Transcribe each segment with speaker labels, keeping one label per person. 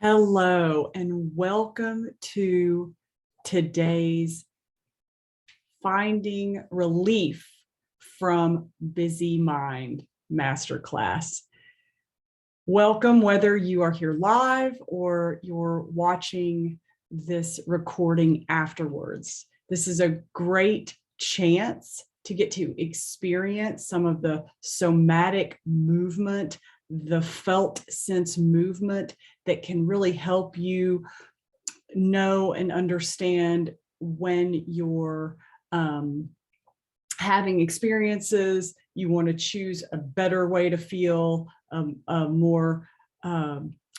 Speaker 1: Hello and welcome to today's Finding Relief from Busy Mind Masterclass. Welcome, whether you are here live or you're watching this recording afterwards. This is a great chance to get to experience some of the somatic movement, the felt sense movement that can really help you know and understand when you're having experiences, you want to choose a better way to feel, a more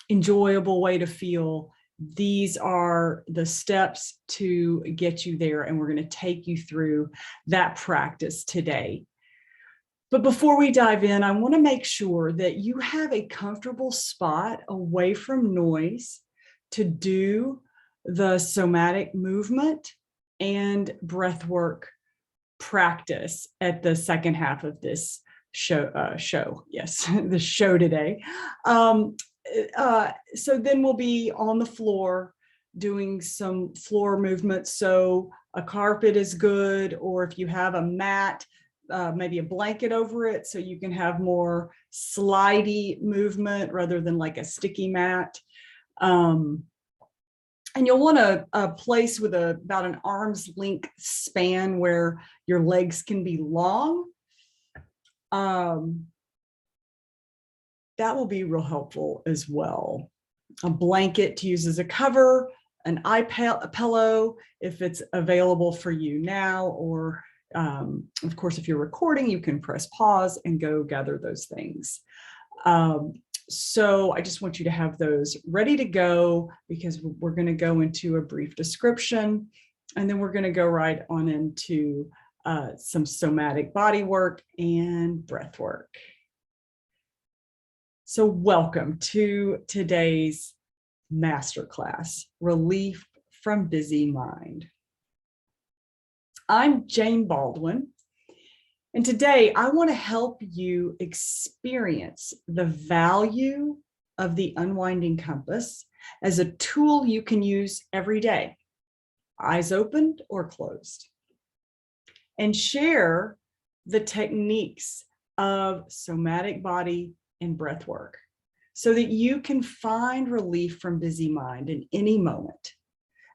Speaker 1: enjoyable way to feel. These are the steps to get you there, and we're going to take you through that practice today. But before we dive in, I want to make sure that you have a comfortable spot away from noise to do the somatic movement and breath work practice at the second half of this show. Yes, the show today. So then we'll be on the floor doing some floor movements. So a carpet is good, or if you have a mat, maybe a blanket over it so you can have more slidey movement rather than like a sticky mat. And you'll want a place with about an arm's length span where your legs can be long. That will be real helpful as well. A blanket to use as a cover, an eye pillow if it's available for you now, or of course, if you're recording, you can press pause and go gather those things. So I just want you to have those ready to go, because we're going to go into a brief description, and then we're going to go right on into some somatic body work and breath work. So welcome to today's masterclass, Relief from Busy Mind. I'm Jane Baldwin, and today I want to help you experience the value of the unwinding compass as a tool you can use every day, eyes opened or closed, and share the techniques of somatic body and breath work so that you can find relief from busy mind in any moment.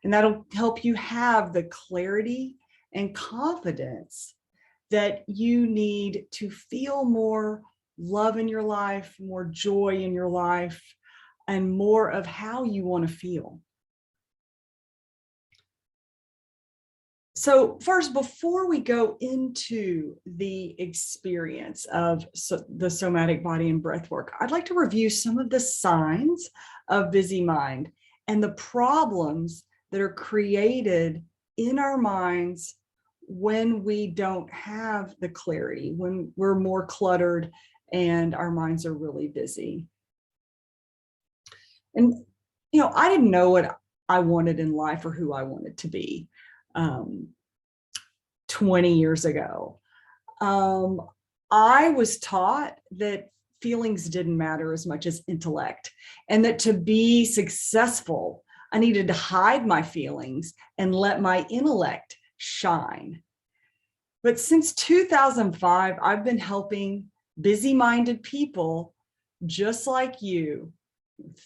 Speaker 1: And that'll help you have the clarity and confidence that you need to feel more love in your life, more joy in your life, and more of how you want to feel. So first, before we go into the experience of the somatic body and breath work, I'd like to review some of the signs of busy mind and the problems that are created in our minds when we don't have the clarity, when we're more cluttered and our minds are really busy. And, I didn't know what I wanted in life or who I wanted to be 20 years ago. I was taught that feelings didn't matter as much as intellect, and that to be successful, I needed to hide my feelings and let my intellect shine. But since 2005, I've been helping busy-minded people just like you,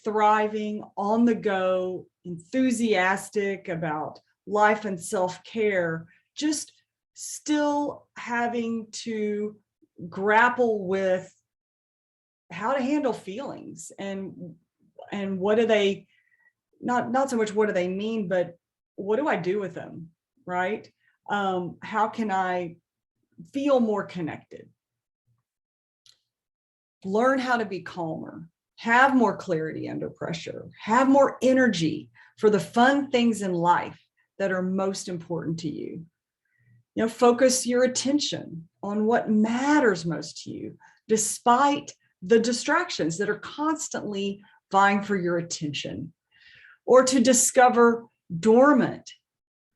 Speaker 1: thriving on the go, enthusiastic about life and self-care, just still having to grapple with how to handle feelings and what do they, not so much what do they mean, but what do I do with them, right? How can I feel more connected? Learn how to be calmer, have more clarity under pressure, have more energy for the fun things in life that are most important to you. Focus your attention on what matters most to you, despite the distractions that are constantly vying for your attention, or to discover dormant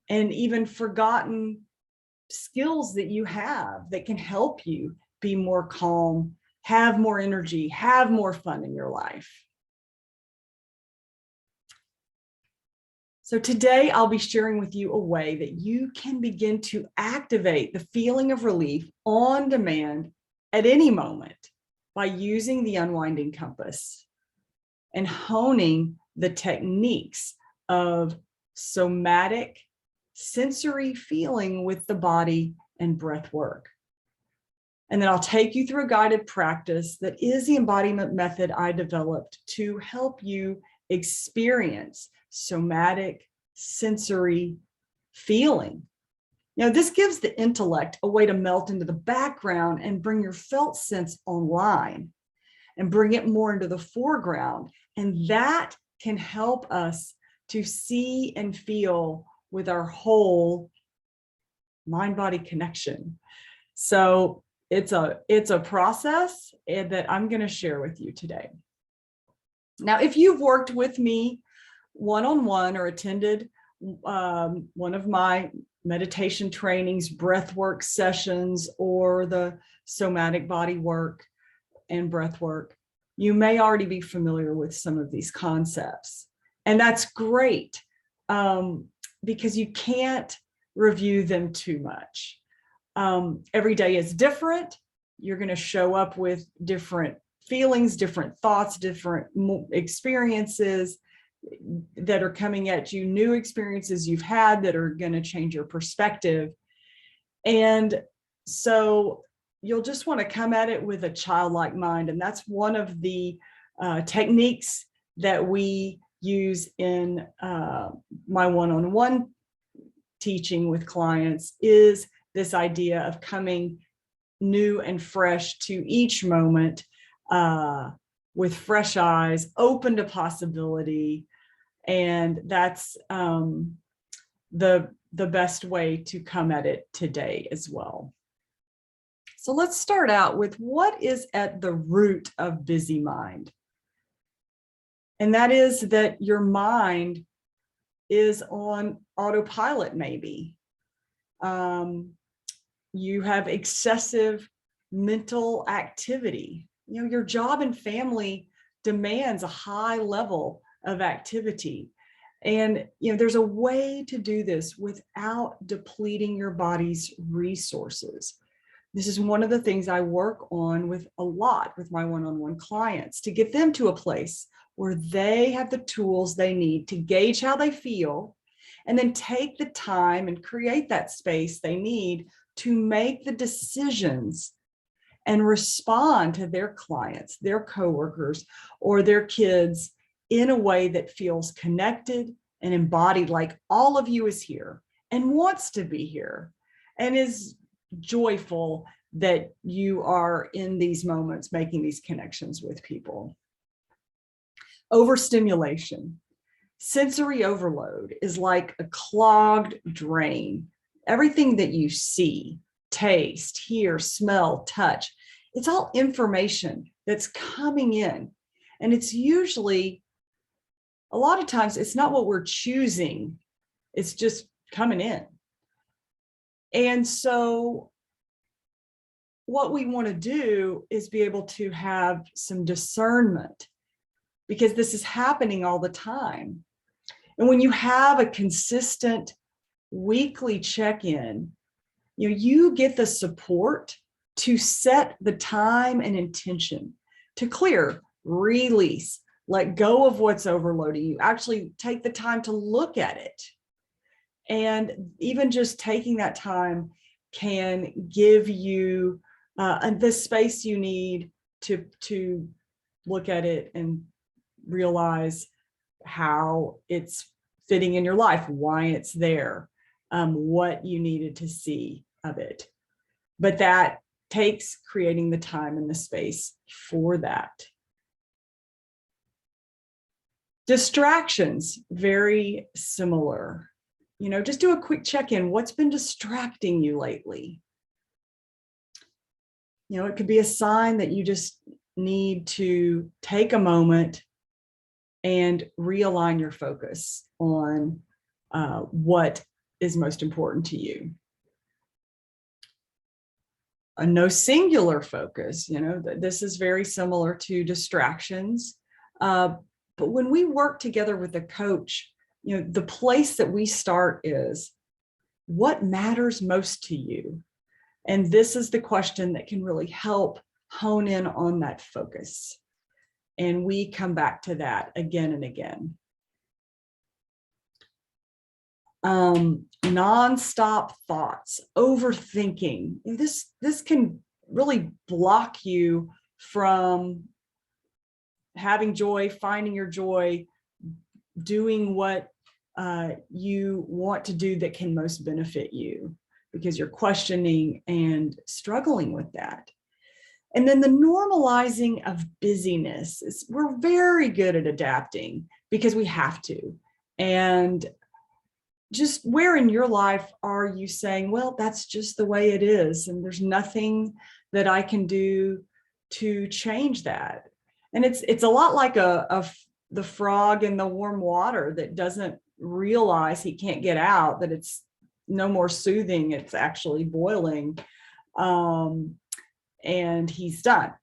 Speaker 1: and even forgotten skills that you have that can help you be more calm, have more energy, have more fun in your life. So today I'll be sharing with you a way that you can begin to activate the feeling of relief on demand at any moment by using the unwinding compass and honing the techniques of somatic sensory feeling with the body and breath work. And then I'll take you through a guided practice that is the embodiment method I developed to help you experience somatic sensory feeling. This gives the intellect a way to melt into the background and bring your felt sense online and bring it more into the foreground. And that can help us to see and feel with our whole mind-body connection. So it's a process that I'm going to share with you today. Now, if you've worked with me one-on-one or attended one of my meditation trainings, breath work sessions, or the somatic body work and breath work, you may already be familiar with some of these concepts. And that's great because you can't review them too much. Every day is different. You're going to show up with different feelings, different thoughts, different experiences that are coming at you, new experiences you've had that are going to change your perspective. And so you'll just want to come at it with a childlike mind. And that's one of the techniques that we use in my one-on-one teaching with clients, is this idea of coming new and fresh to each moment with fresh eyes, open to possibility. And that's the best way to come at it today as well. So let's start out with what is at the root of busy mind. And that is that your mind is on autopilot, maybe. You have excessive mental activity. Your job and family demands a high level of activity. And there's a way to do this without depleting your body's resources. This is one of the things I work on with a lot with my one-on-one clients, to get them to a place where they have the tools they need to gauge how they feel, and then take the time and create that space they need to make the decisions and respond to their clients, their coworkers, or their kids in a way that feels connected and embodied, like all of you is here and wants to be here and is joyful that you are in these moments making these connections with people. Overstimulation. Sensory overload is like a clogged drain. Everything that you see, taste, hear, smell, touch, it's all information that's coming in. And it's usually, a lot of times, it's not what we're choosing. It's just coming in. And so what we want to do is be able to have some discernment, because this is happening all the time. And when you have a consistent weekly check-in, you get the support to set the time and intention to clear, release, let go of what's overloading you. Actually take the time to look at it. And even just taking that time can give you the space you need to look at it and realize how it's fitting in your life, why it's there, what you needed to see of it. But that takes creating the time and the space for that. Distractions, very similar. Just do a quick check-in. What's been distracting you lately? It could be a sign that you just need to take a moment and realign your focus on what is most important to you. A no singular focus, this is very similar to distractions. But when we work together with a coach, the place that we start is, what matters most to you? And this is the question that can really help hone in on that focus. And we come back to that again and again. Nonstop thoughts, overthinking. This can really block you from having joy, finding your joy, doing what you want to do that can most benefit you, because you're questioning and struggling with that. And then the normalizing of busyness is, we're very good at adapting because we have to. And just where in your life are you saying, well, that's just the way it is, and there's nothing that I can do to change that? And it's a lot like the frog in the warm water that doesn't realize he can't get out, that it's no more soothing, it's actually boiling, and he's done.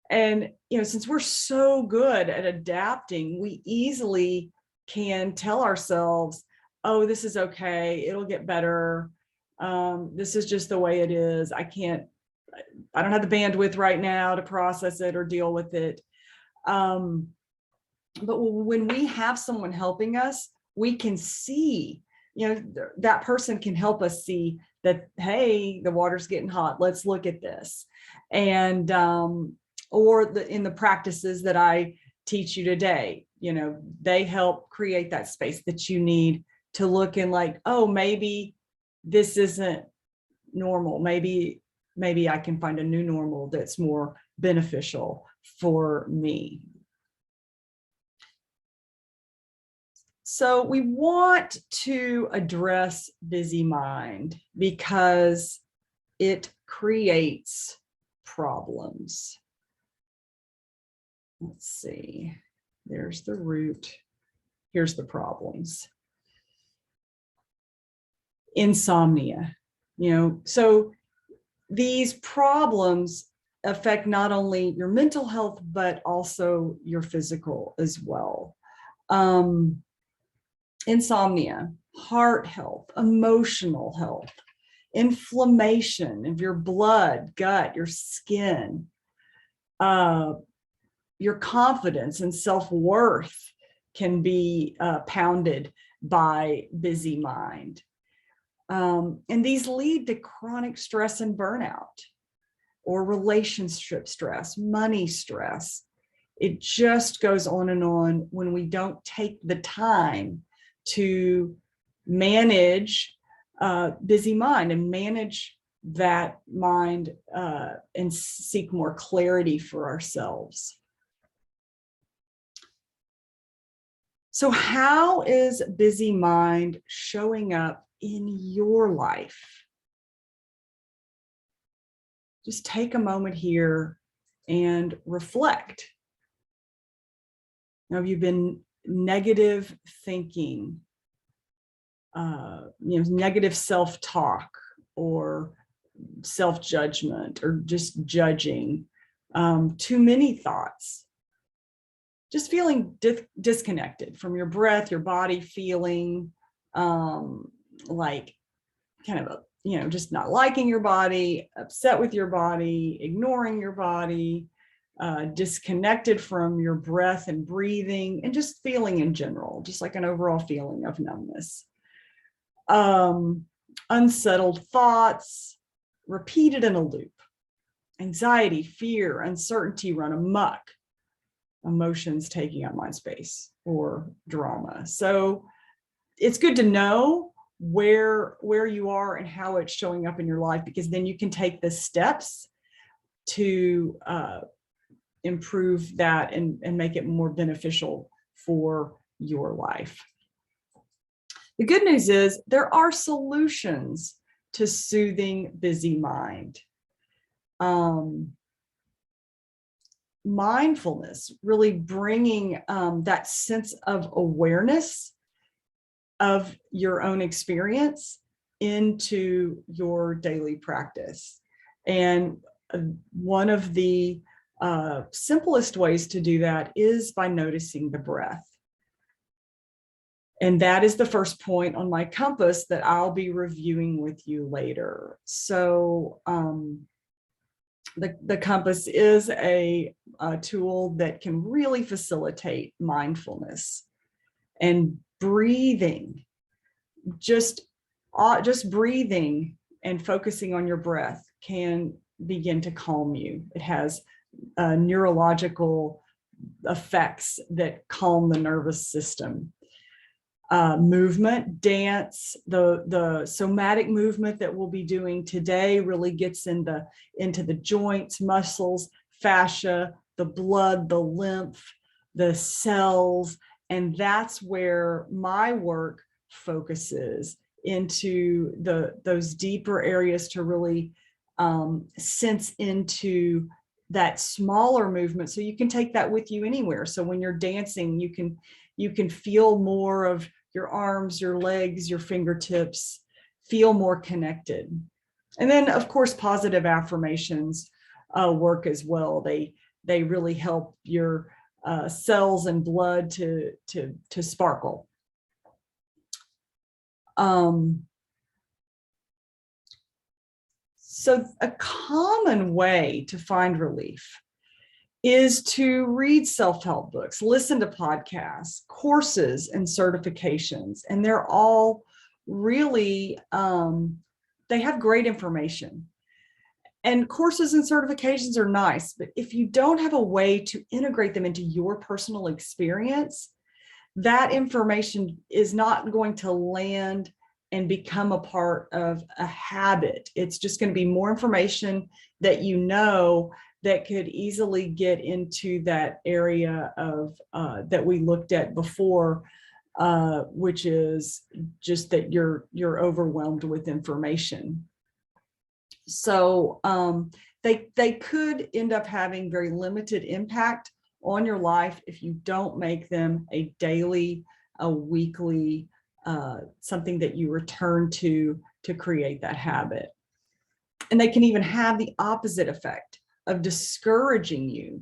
Speaker 1: And since we're so good at adapting, we easily can tell ourselves, oh, this is okay, it'll get better, this is just the way it is, I don't have the bandwidth right now to process it or deal with it. But when we have someone helping us, we can see, that person can help us see that, hey, the water's getting hot, let's look at this. And in the practices that I teach you today, they help create that space that you need to look in, like, oh, maybe this isn't normal. Maybe I can find a new normal that's more beneficial for me. So we want to address busy mind because it creates problems. Let's see, there's the root. Here's the problems. Insomnia, so these problems affect not only your mental health, but also your physical as well. Insomnia, heart health, emotional health, inflammation of your blood, gut, your skin, your confidence and self-worth can be pounded by busy mind. And these lead to chronic stress and burnout, or relationship stress, money stress. It just goes on and on when we don't take the time to manage busy mind and manage that mind and seek more clarity for ourselves. So how is busy mind showing up in your life? Just take a moment here and reflect. Now, have you been negative thinking, negative self-talk or self-judgment, or just judging, too many thoughts, just feeling disconnected from your breath, your body, feeling like kind of just not liking your body, upset with your body, ignoring your body, disconnected from your breath and breathing, and just feeling in general, just like an overall feeling of numbness. Unsettled thoughts, repeated in a loop. Anxiety, fear, uncertainty run amok. Emotions taking up mind space, or drama. So it's good to know where you are and how it's showing up in your life, because then you can take the steps to improve that and make it more beneficial for your life. The good news is there are solutions to soothing busy mind. Mindfulness, really bringing that sense of awareness of your own experience into your daily practice. And one of the simplest ways to do that is by noticing the breath. And that is the first point on my compass that I'll be reviewing with you later. So the compass is a tool that can really facilitate mindfulness and breathing. Just breathing and focusing on your breath can begin to calm you. It has neurological effects that calm the nervous system. Movement, dance, the somatic movement that we'll be doing today really gets into the joints, muscles, fascia, the blood, the lymph, the cells, and that's where my work focuses into those deeper areas to really sense into that smaller movement. So you can take that with you anywhere. So when you're dancing, you can feel more of your arms, your legs, your fingertips, feel more connected. And then, of course, positive affirmations work as well. They really help your cells and blood to sparkle. So a common way to find relief is to read self-help books, listen to podcasts, courses, and certifications. And they're all really, they have great information. And courses and certifications are nice, but if you don't have a way to integrate them into your personal experience, that information is not going to land and become a part of a habit. It's just going to be more information that you know that could easily get into that area of that we looked at before, which is just that you're overwhelmed with information. So they could end up having very limited impact on your life if you don't make them a daily, a weekly, something that you return to create that habit. And they can even have the opposite effect of discouraging you,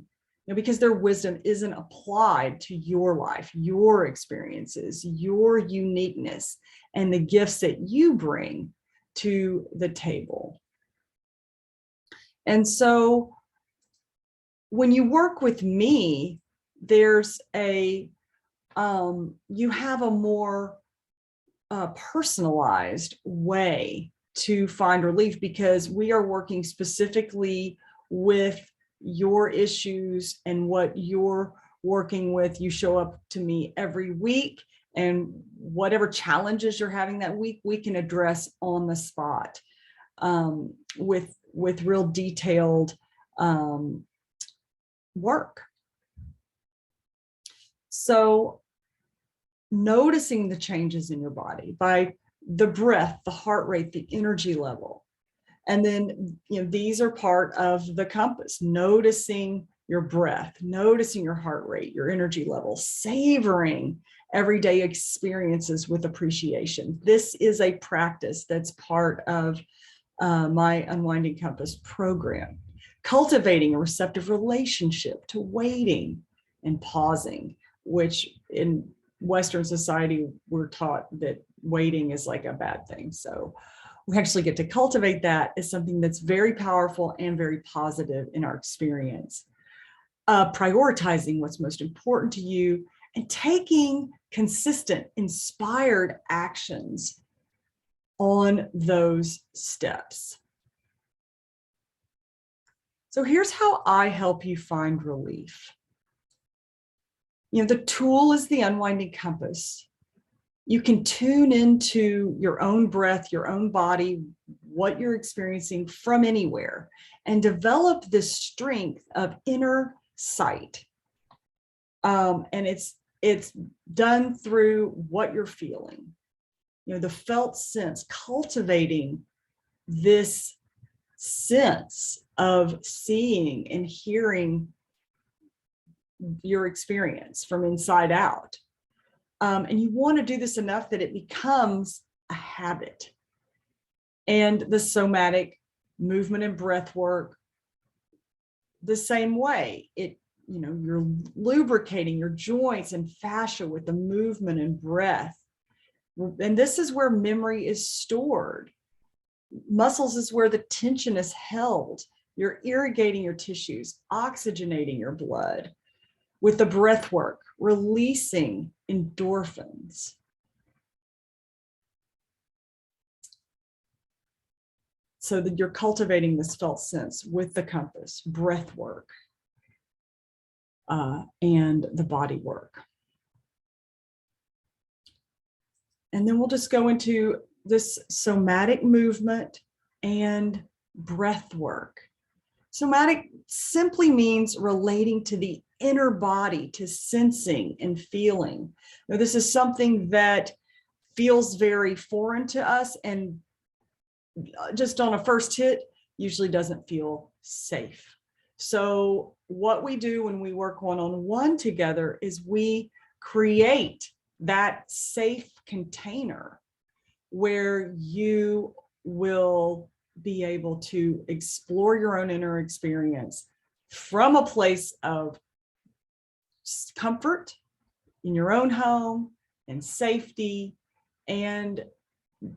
Speaker 1: because their wisdom isn't applied to your life, your experiences, your uniqueness, and the gifts that you bring to the table. And so when you work with me, there's you have a more personalized way to find relief, because we are working specifically with your issues and what you're working with. You show up to me every week, and whatever challenges you're having that week, we can address on the spot with real detailed work. So noticing the changes in your body by the breath, the heart rate, the energy level. And then, these are part of the compass, noticing your breath, noticing your heart rate, your energy level, savoring everyday experiences with appreciation. This is a practice that's part of my Unwinding Compass program. Cultivating a receptive relationship to waiting and pausing, which in Western society, we're taught that waiting is like a bad thing. So we actually get to cultivate that as something that's very powerful and very positive in our experience. Prioritizing what's most important to you and taking consistent, inspired actions on those steps. So here's how I help you find relief. The tool is the Unwinding Compass. You can tune into your own breath, your own body, what you're experiencing from anywhere, and develop this strength of inner sight. And it's done through what you're feeling. The felt sense, cultivating this sense of seeing and hearing your experience from inside out. And you want to do this enough that it becomes a habit. And the somatic movement and breath work, the same way. You're lubricating your joints and fascia with the movement and breath. And this is where memory is stored. Muscles is where the tension is held. You're irrigating your tissues, oxygenating your blood. With the breath work, releasing endorphins. So that you're cultivating this felt sense with the compass, breath work, and the body work. And then we'll just go into this somatic movement and breath work. Somatic simply means relating to the inner body, to sensing and feeling. Now, this is something that feels very foreign to us and just on a first hit usually doesn't feel safe. So what we do when we work one-on-one together is we create that safe container where you will be able to explore your own inner experience from a place of comfort in your own home and safety, and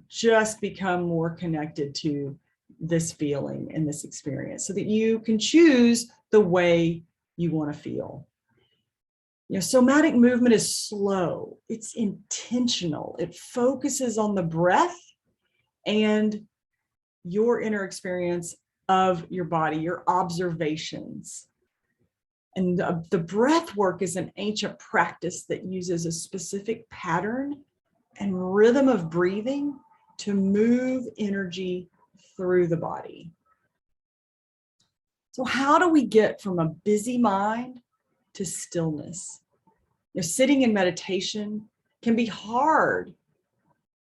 Speaker 1: just become more connected to this feeling and this experience so that you can choose the way you want to feel. You know, somatic movement is slow, it's intentional, it focuses on the breath and your inner experience of your body, your observations. And the breath work is an ancient practice that uses a specific pattern and rhythm of breathing to move energy through the body. So how do we get from a busy mind to stillness? You know, sitting in meditation can be hard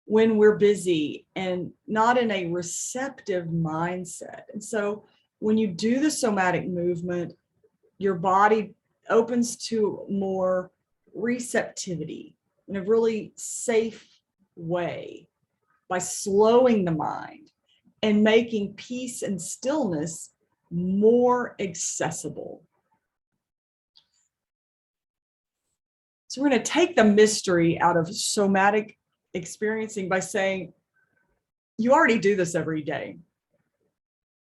Speaker 1: when we're busy and not in a receptive mindset. And so when you do the somatic movement, your body opens to more receptivity in a really safe way by slowing the mind and making peace and stillness more accessible. So we're going to take the mystery out of somatic experiencing by saying, you already do this every day.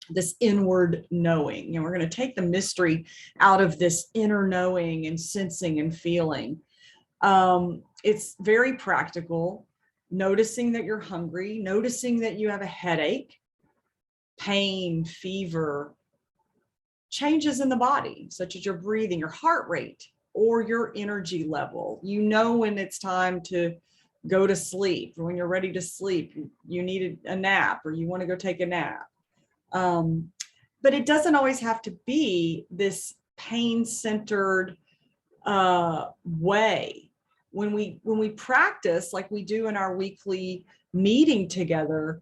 Speaker 1: This inward knowing. And we're going to take the mystery out of this inner knowing and sensing and feeling. It's very practical. Noticing that you're hungry, noticing that you have a headache, pain, fever, changes in the body, such as your breathing, your heart rate, or your energy level. You know when it's time to go to sleep, or when you're ready to sleep, you need a nap, or you want to go take a nap. But it doesn't always have to be this pain-centered way. When we practice like we do in our weekly meeting together,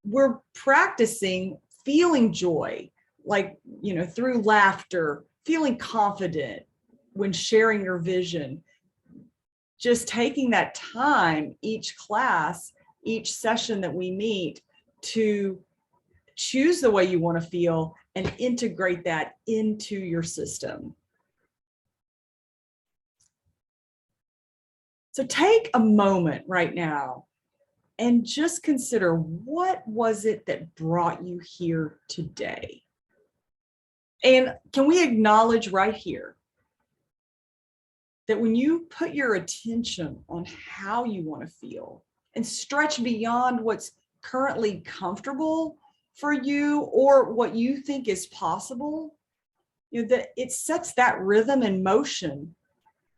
Speaker 1: we're practicing feeling joy, like, you know, through laughter, feeling confident when sharing your vision, just taking that time each class, each session that we meet to choose the way you want to feel and integrate that into your system. So take a moment right now and just consider, what was it that brought you here today? And can we acknowledge right here that when you put your attention on how you want to feel and stretch beyond what's currently comfortable for you or what you think is possible, you know, that it sets that rhythm in motion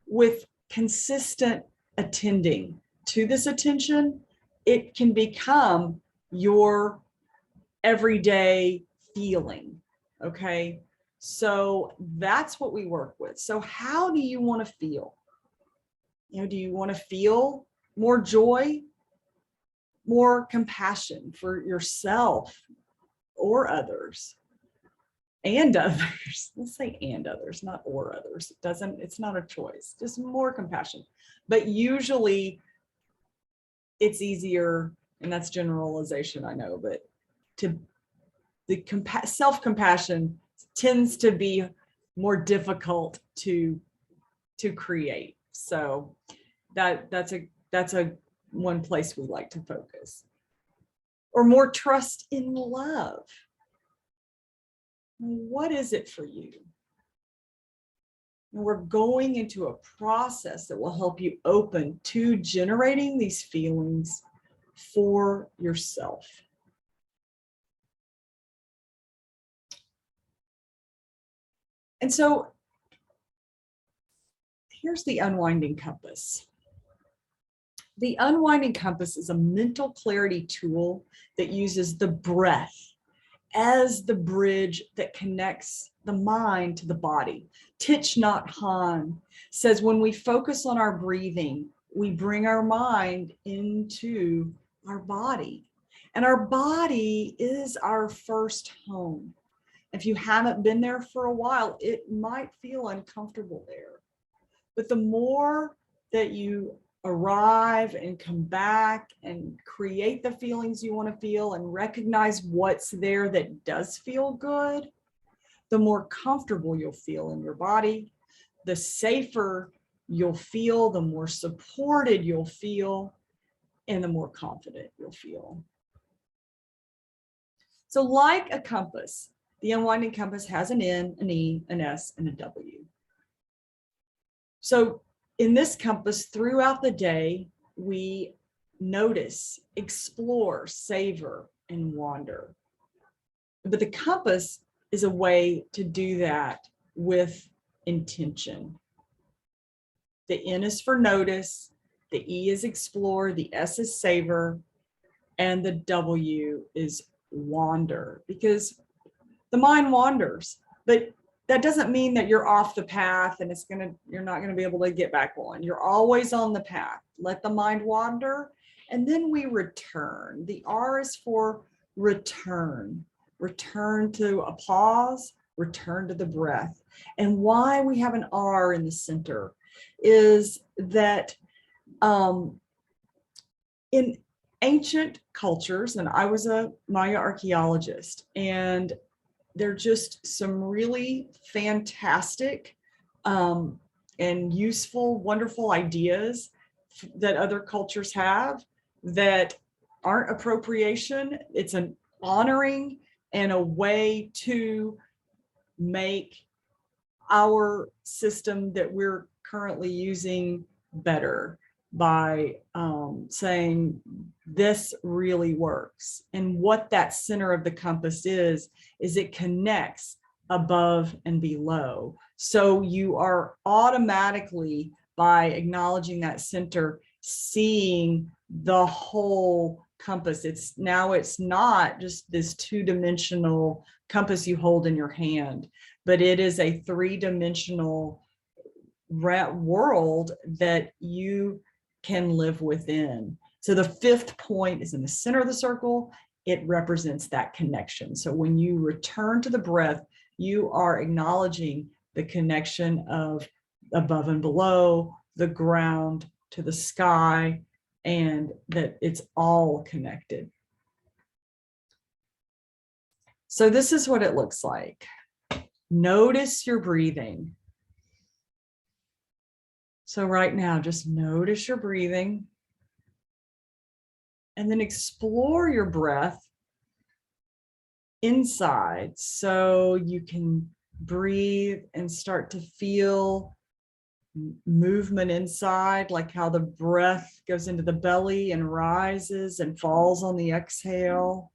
Speaker 1: with consistent attending to this attention, it can become your everyday feeling. Okay. So that's what we work with. So how do you want to feel? You know, do you want to feel more joy, more compassion for yourself or others? And others. Let's say and others, not or others. It's not a choice, just more compassion. But usually it's easier, and that's generalization, I know, but the self-compassion tends to be more difficult to create. So that's a one place we like to focus. Or more trust in love. What is it for you? And we're going into a process that will help you open to generating these feelings for yourself. And so here's the unwinding compass. The unwinding compass is a mental clarity tool that uses the breath as the bridge that connects the mind to the body. Thich Nhat Hanh says when we focus on our breathing, we bring our mind into our body. And our body is our first home. If you haven't been there for a while, it might feel uncomfortable there. But the more that you arrive and come back and create the feelings you want to feel and recognize what's there that does feel good, the more comfortable you'll feel in your body, the safer you'll feel, the more supported you'll feel, and the more confident you'll feel. So like a compass, the unwinding compass has an N, an E, an S, and a W. So in this compass, throughout the day, we notice, explore, savor, and wander. But the compass is a way to do that with intention. The N is for notice, the E is explore, the S is savor, and the W is wander, because the mind wanders, but that doesn't mean that you're off the path and you're not going to be able to get back on. You're always on the path. Let the mind wander, and then we return. The R is for return. Return to a pause, return to the breath. And why we have an R in the center is that in ancient cultures, and I was a Maya archaeologist, and they're just some really fantastic and useful, wonderful ideas that other cultures have that aren't appropriation. It's an honoring and a way to make our system that we're currently using better by saying this really works. And what that center of the compass is it connects above and below. So you are automatically, by acknowledging that center, seeing the whole compass. It's not just this two-dimensional compass you hold in your hand, but it is a three-dimensional world that you can live within. So the fifth point is in the center of the circle. It represents that connection. So when you return to the breath, you are acknowledging the connection of above and below, the ground to the sky, and that it's all connected. So this is what it looks like. Notice your breathing. So right now, just notice your breathing, and then explore your breath inside, so you can breathe and start to feel movement inside, like how the breath goes into the belly and rises and falls on the exhale.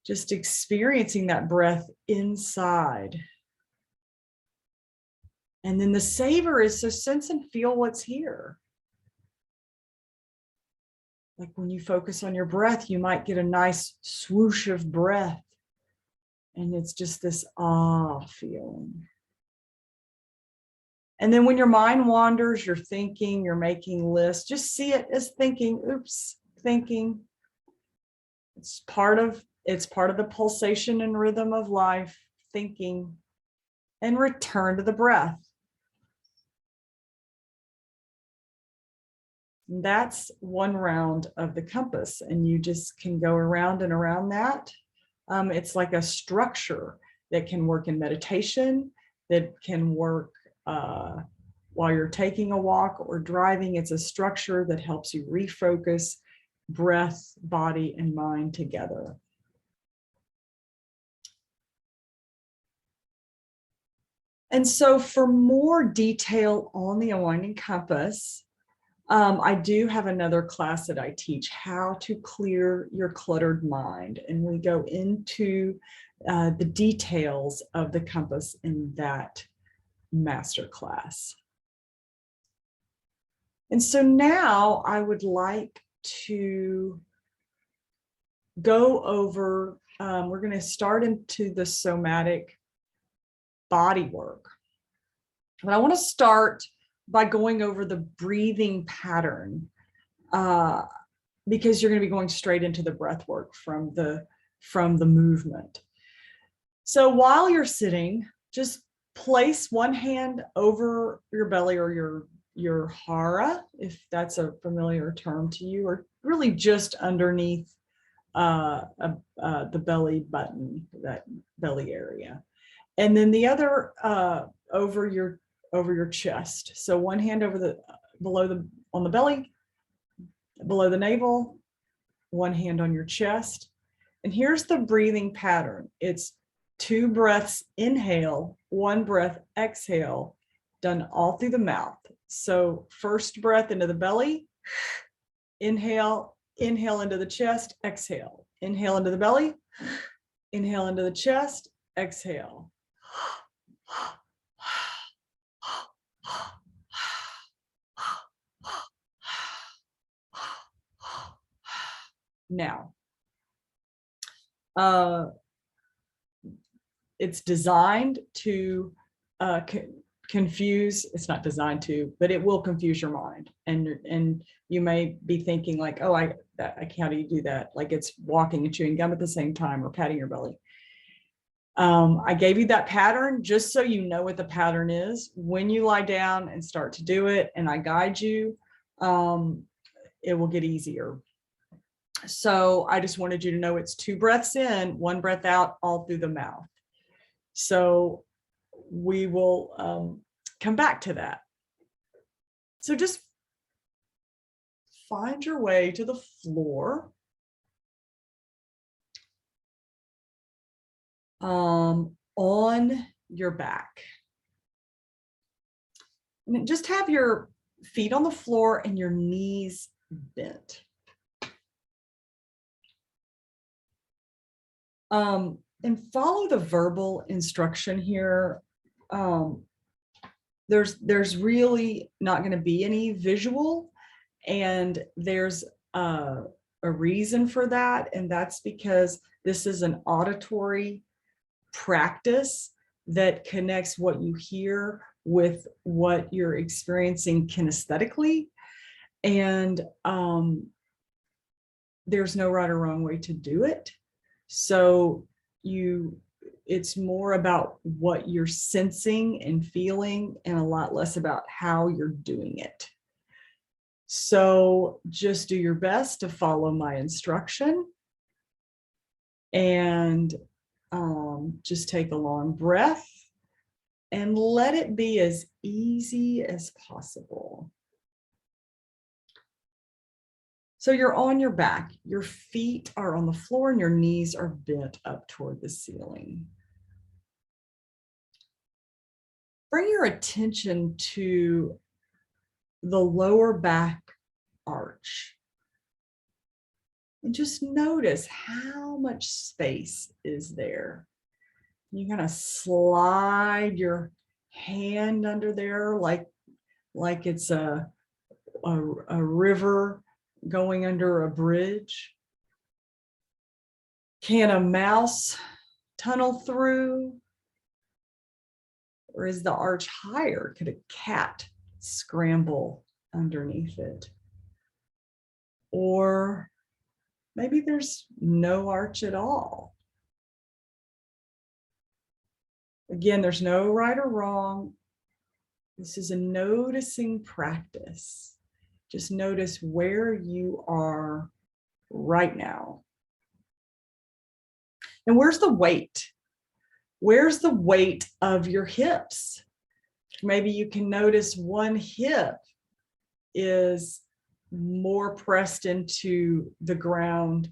Speaker 1: Just experiencing that breath inside. And then the savor is to sense and feel what's here. Like when you focus on your breath, you might get a nice swoosh of breath. And it's just this ah feeling. And then when your mind wanders, you're thinking, you're making lists, just see it as thinking. Oops, thinking. It's part of the pulsation and rhythm of life, thinking, and return to the breath. That's one round of the compass, and you just can go around and around that. It's like a structure that can work in meditation, that can work while you're taking a walk or driving. It's a structure that helps you refocus breath, body, and mind together. And so for more detail on the Unwinding Compass, I do have another class that I teach, how to clear your cluttered mind. And we go into the details of the compass in that masterclass. And so now I would like to go over, we're going to start into the somatic body work. But I want to start by going over the breathing pattern, because you're going to be going straight into the breath work from the movement. So while you're sitting, just place one hand over your belly or your hara, if that's a familiar term to you, or really just underneath the belly button, that belly area. And then the other over your chest. So one hand over on the belly, below the navel, one hand on your chest. And here's the breathing pattern. It's 2 breaths inhale, 1 breath exhale, done all through the mouth. So first breath into the belly, inhale into the chest, exhale. Inhale into the belly, inhale into the chest, exhale. Now, it's designed to confuse. It's not designed to, but it will confuse your mind. And you may be thinking like, oh, how do you do that? Like it's walking and chewing gum at the same time or patting your belly. I gave you that pattern just so you know what the pattern is. When you lie down and start to do it and I guide you, it will get easier. So I just wanted you to know it's 2 breaths in, 1 breath out, all through the mouth. So we will come back to that. So just find your way to the floor. On your back. And just have your feet on the floor and your knees bent. And follow the verbal instruction here. There's really not going to be any visual, and there's a reason for that, and that's because this is an auditory practice that connects what you hear with what you're experiencing kinesthetically, and there's no right or wrong way to do it. So it's more about what you're sensing and feeling and a lot less about how you're doing it. So just do your best to follow my instruction and just take a long breath and let it be as easy as possible. So you're on your back, your feet are on the floor and your knees are bent up toward the ceiling. Bring your attention to the lower back arch. And just notice how much space is there. You kind of slide your hand under there like it's a river going under a bridge. Can a mouse tunnel through? Or is the arch higher? Could a cat scramble underneath it? Or maybe there's no arch at all. Again, there's no right or wrong. This is a noticing practice. Just notice where you are right now. And where's the weight? Where's the weight of your hips? Maybe you can notice one hip is more pressed into the ground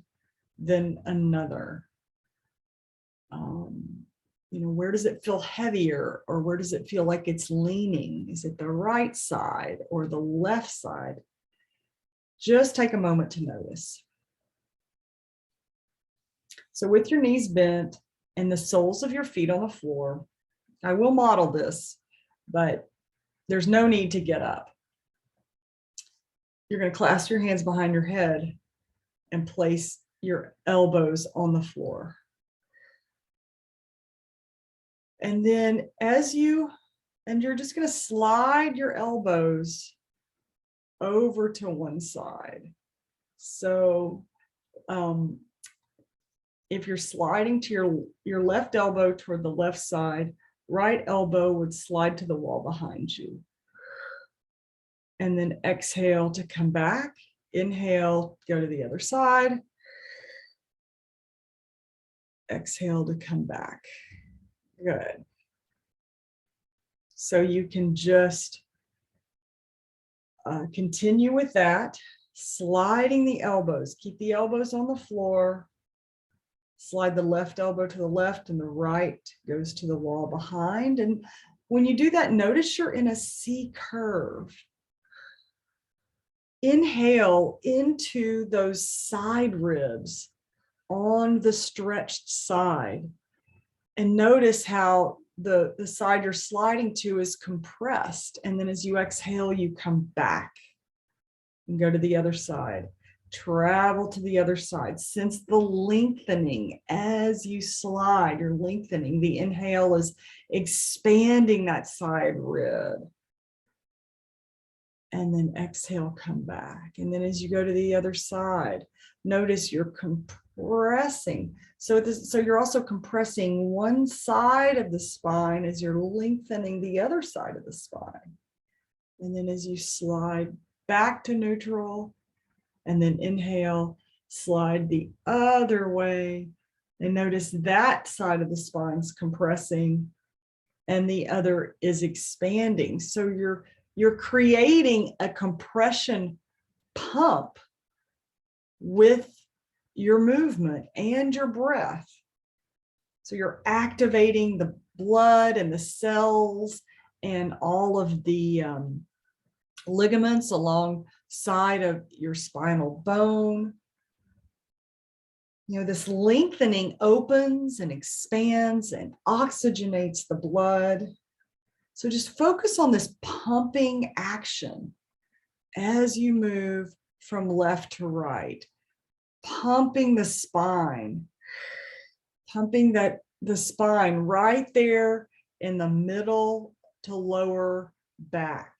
Speaker 1: than another. Where does it feel heavier, or where does it feel like it's leaning? Is it the right side or the left side? Just take a moment to notice. So with your knees bent and the soles of your feet on the floor, I will model this, but there's no need to get up. You're going to clasp your hands behind your head and place your elbows on the floor. And then you're just going to slide your elbows over to one side. So if you're sliding to your left elbow toward the left side, right elbow would slide to the wall behind you. And then exhale to come back. Inhale, go to the other side. Exhale to come back. Good. So you can just continue with that, sliding the elbows. Keep the elbows on the floor. Slide the left elbow to the left and the right goes to the wall behind. And when you do that, notice you're in a C curve. Inhale into those side ribs on the stretched side. And notice how the side you're sliding to is compressed. And then as you exhale, you come back and go to the other side. Travel to the other side. Sense the lengthening as you slide. You're lengthening. The inhale is expanding that side rib. And then exhale, come back. And then as you go to the other side, notice you're compressing. So you're also compressing one side of the spine as you're lengthening the other side of the spine. And then as you slide back to neutral, and then inhale, slide the other way. And notice that side of the spine's compressing and the other is expanding. So you're creating a compression pump with your movement and your breath. So you're activating the blood and the cells and all of the ligaments alongside of your spinal bone. This lengthening opens and expands and oxygenates the blood. So just focus on this pumping action as you move from left to right, pumping the spine, pumping the spine right there in the middle to lower back.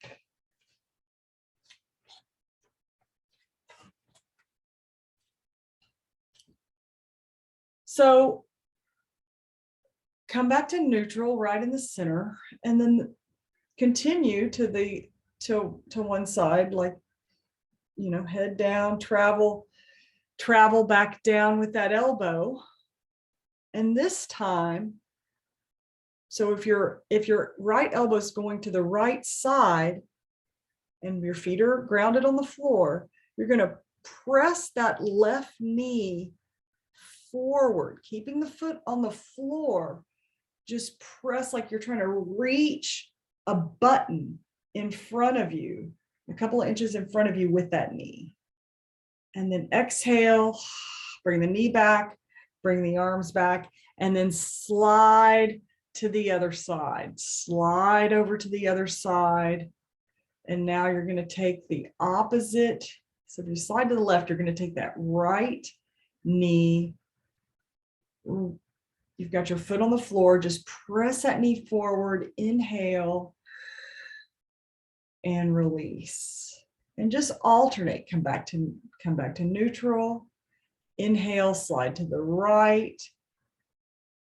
Speaker 1: So come back to neutral right in the center, and then continue to one side, like, head down, travel back down with that elbow. And this time, so if your right elbow is going to the right side and your feet are grounded on the floor, you're going to press that left knee forward, keeping the foot on the floor. Just press like you're trying to reach a button in front of you, a couple of inches in front of you with that knee. And then exhale, bring the knee back, bring the arms back, and then slide to the other side. Slide over to the other side. And now you're going to take the opposite. So if you slide to the left, you're going to take that right knee. You've got your foot on the floor. Just press that knee forward. Inhale and release. And just alternate. Come back to neutral. Inhale, slide to the right.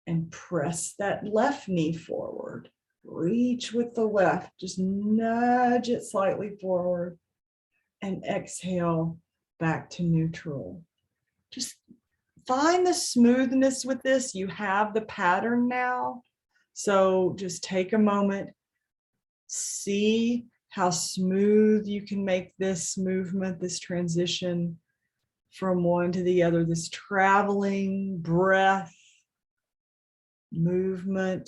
Speaker 1: And press that left knee forward. Reach with the left. Just nudge it slightly forward. And exhale back to neutral. Just find the smoothness with this. You have the pattern now. So just take a moment See how smooth you can make this movement, this transition from one to the other, this traveling breath, movement,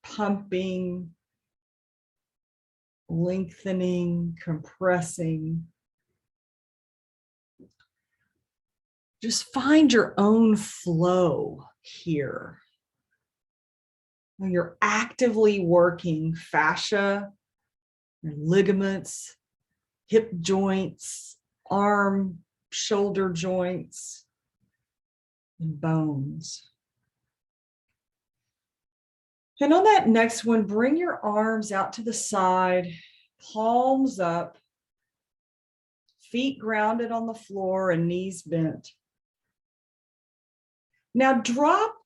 Speaker 1: pumping, lengthening, compressing. Just find your own flow here. When you're actively working fascia, your ligaments, hip joints, arm, shoulder joints, and bones. And on that next one, bring your arms out to the side, palms up, feet grounded on the floor and knees bent. Now drop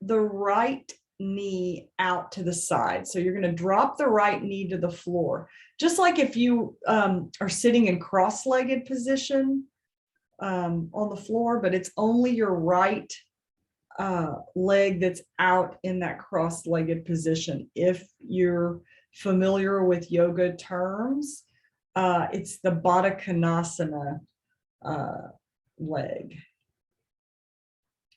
Speaker 1: the right knee out to the side. So you're going to drop the right knee to the floor, just like if you are sitting in cross-legged position on the floor, but it's only your right leg that's out in that cross-legged position. If you're familiar with yoga terms, it's the Baddha Konasana leg,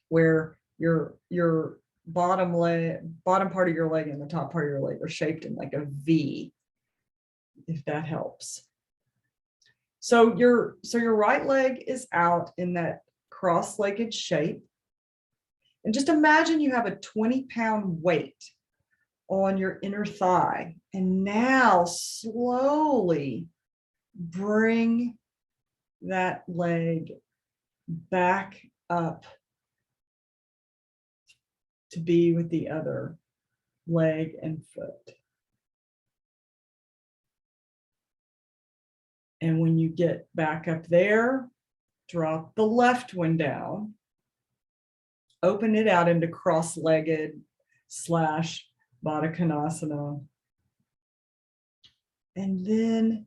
Speaker 1: where your bottom part of your leg and the top part of your leg are shaped in like a V, if that helps. So your right leg is out in that cross-legged shape. And just imagine you have a 20-pound weight on your inner thigh. And now slowly bring that leg back up to be with the other leg and foot. And when you get back up there, drop the left one down. Open it out into cross-legged / Baddha Konasana. And then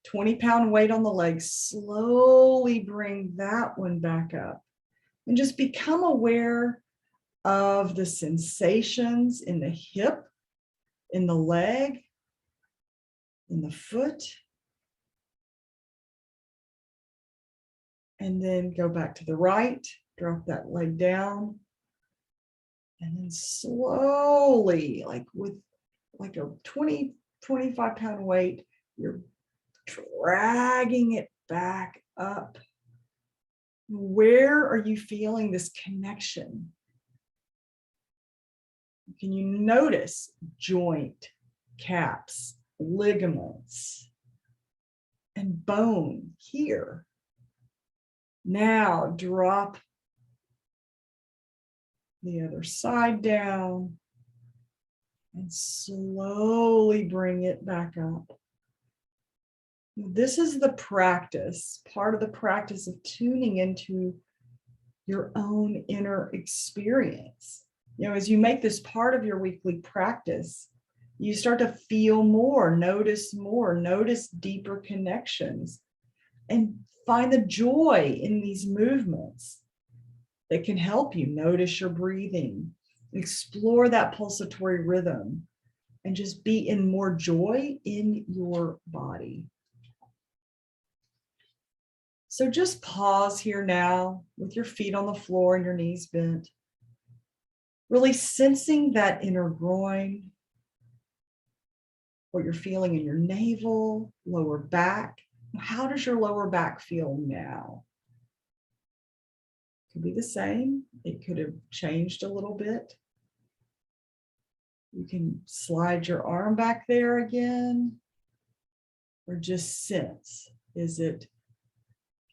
Speaker 1: 20-pound weight on the leg, slowly bring that one back up. And just become aware of the sensations in the hip, in the leg, in the foot. And then go back to the right. Drop that leg down, and then slowly, like with like a 25-pound weight, you're dragging it back up. Where are you feeling this connection? Can you notice joint, caps, ligaments, and bone here? Now drop the other side down and slowly bring it back up. This is the practice, part of the practice of tuning into your own inner experience. You know, as you make this part of your weekly practice, you start to feel more, notice deeper connections, and find the joy in these movements that can help you notice your breathing, explore that pulsatory rhythm, and just be in more joy in your body. So just pause here now with your feet on the floor and your knees bent, really sensing that inner groin, what you're feeling in your navel, lower back. How does your lower back feel now? Could be the same. It could have changed a little bit. You can slide your arm back there again, or just sense. Is it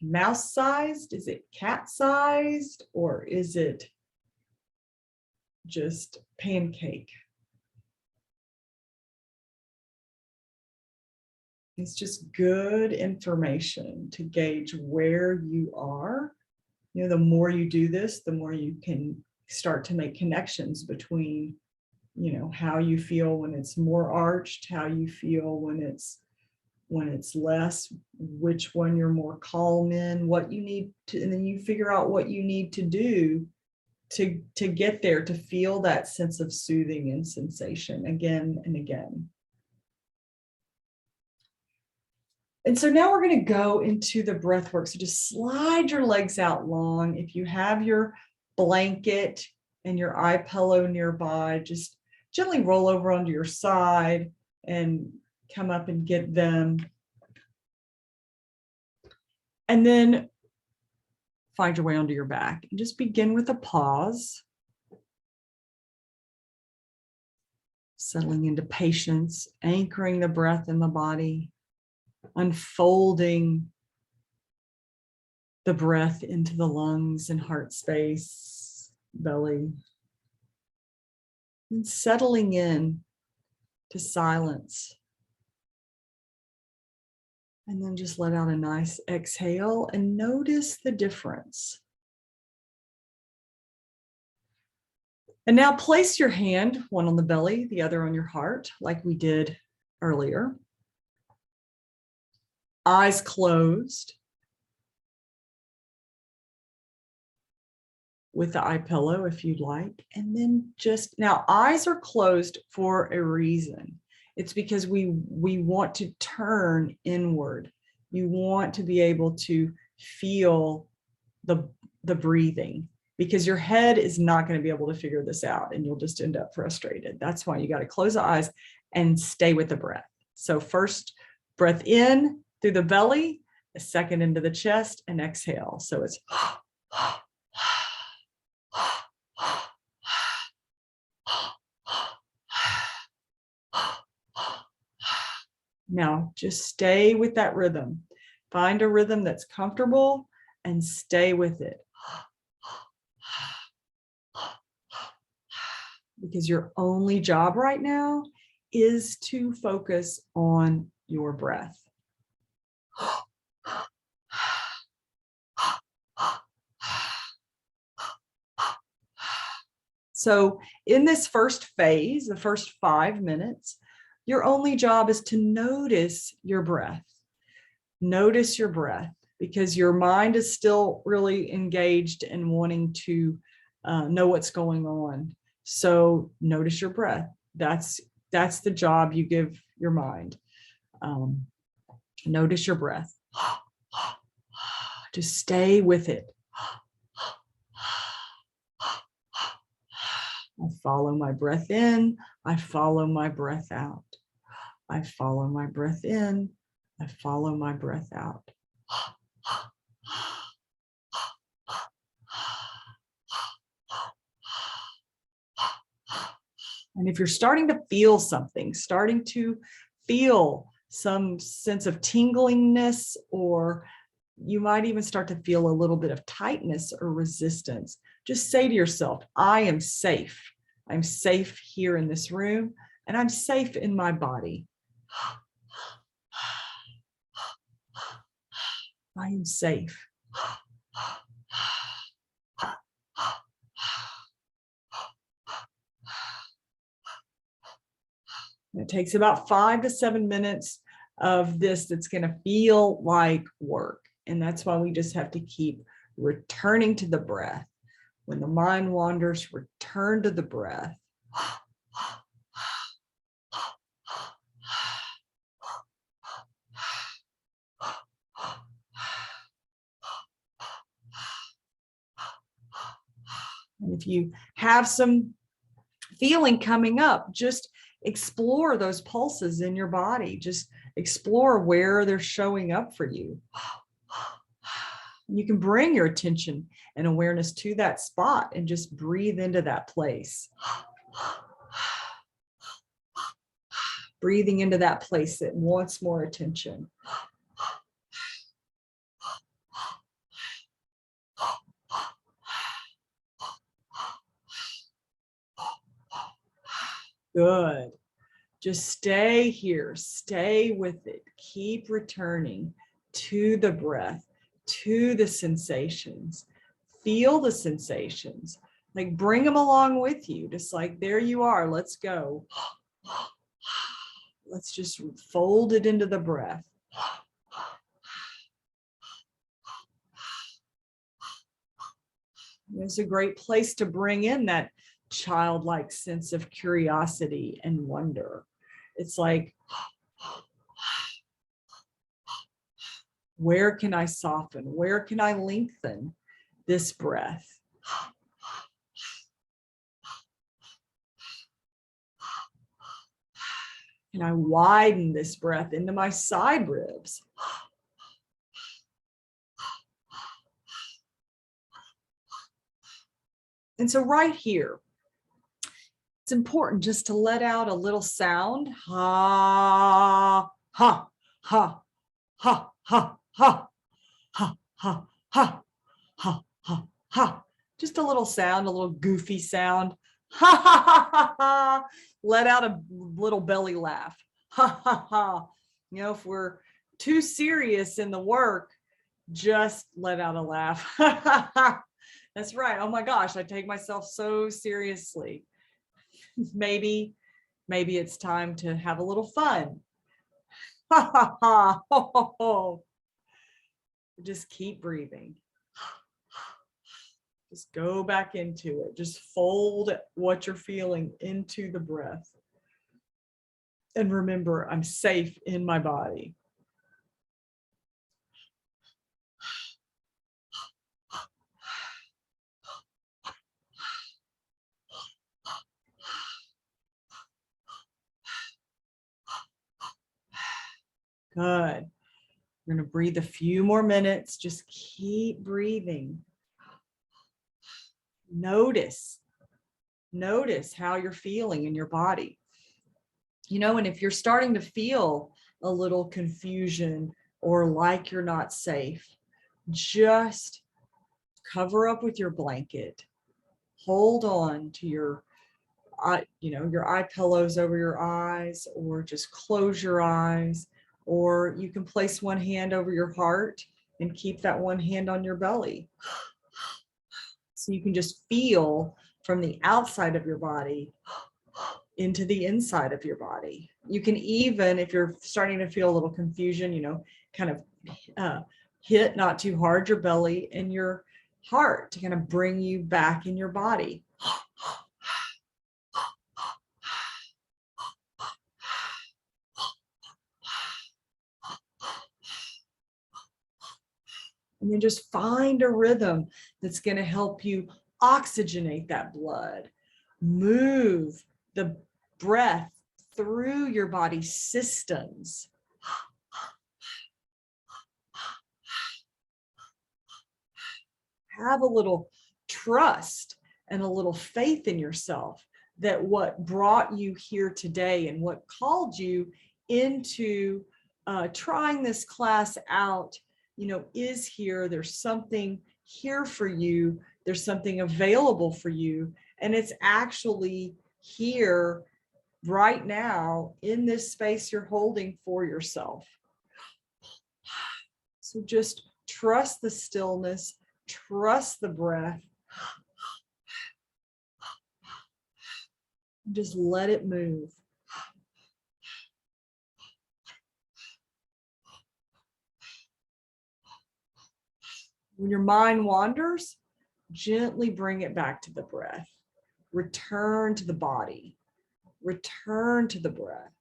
Speaker 1: mouse-sized? Is it cat-sized? Or is it just pancake? It's just good information to gauge where you are. You know, the more you do this, the more you can start to make connections between, you know, how you feel when it's more arched, how you feel when it's less, which one you're more calm in, what you need to, and then you figure out what you need to do to get there, to feel that sense of soothing and sensation again and again. And so now we're going to go into the breath work. So just slide your legs out long. If you have your blanket and your eye pillow nearby, just gently roll over onto your side and come up and get them. And then find your way onto your back and just begin with a pause. Settling into patience, anchoring the breath in the body, unfolding the breath into the lungs and heart space, belly, and settling in to silence. And then just let out a nice exhale and notice the difference. And now place your hand, one on the belly, the other on your heart, like we did earlier. Eyes closed with the eye pillow if you'd like. And then just, now eyes are closed for a reason. It's because we want to turn inward. You want to be able to feel the breathing, because your head is not going to be able to figure this out and you'll just end up frustrated. That's why you got to close the eyes and stay with the breath. So first breath in through the belly, a second into the chest, and exhale. So it's now just stay with that rhythm. Find a rhythm that's comfortable and stay with it. Because your only job right now is to focus on your breath. So in this first phase, the first 5 minutes, your only job is to notice your breath. Notice your breath, because your mind is still really engaged in wanting to know what's going on. So notice your breath. That's the job you give your mind. Notice your breath. Just stay with it. I follow my breath in. I follow my breath out. I follow my breath in. I follow my breath out. And if you're starting to feel something, starting to feel some sense of tinglingness, or you might even start to feel a little bit of tightness or resistance, just say to yourself, I am safe. I'm safe here in this room, and I'm safe in my body. I am safe. It takes about 5 to 7 minutes of this that's going to feel like work. And that's why we just have to keep returning to the breath. When the mind wanders, return to the breath. And if you have some feeling coming up, just explore those pulses in your body. Just explore where they're showing up for you. You can bring your attention and awareness to that spot and just breathe into that place. Breathing into that place that wants more attention. Good. Just stay here, stay with it. Keep returning to the breath, to the sensations. Feel the sensations, like bring them along with you. Just like, there you are, let's go. Let's just fold it into the breath. It's a great place to bring in that childlike sense of curiosity and wonder. It's like, Where can I soften? Where can I lengthen this breath? Can I widen this breath into my side ribs? And so right here, it's important just to let out a little sound. Ha, ha, ha, ha, ha, ha, ha, ha, ha, ha, ha, ha. Just a little sound, a little goofy sound. Ha, ha, ha, ha, ha. Let out a little belly laugh. Ha, ha, ha. You know, if we're too serious in the work, just let out a laugh. That's right. Oh my gosh, I take myself so seriously. Maybe it's time to have a little fun. Ha ha ha. Ho, ho, ho. Just keep breathing. Just go back into it. Just fold what you're feeling into the breath. And remember, I'm safe in my body. Good. We're going to breathe a few more minutes. Just keep breathing. Notice how you're feeling in your body. You know, and if you're starting to feel a little confusion or like you're not safe, just cover up with your blanket. Hold on to your your eye pillows over your eyes, or just close your eyes, or you can place one hand over your heart and keep that one hand on your belly. So you can just feel from the outside of your body into the inside of your body. You can even, if you're starting to feel a little confusion, kind of hit not too hard your belly and your heart to kind of bring you back in your body. And then just find a rhythm that's going to help you oxygenate that blood, move the breath through your body systems. Have a little trust and a little faith in yourself that what brought you here today and what called you into trying this class out, is here. There's something here for you. There's something available for you. And it's actually here right now in this space you're holding for yourself. So just trust the stillness, trust the breath. Just let it move. When your mind wanders, gently bring it back to the breath. Return to the body. Return to the breath.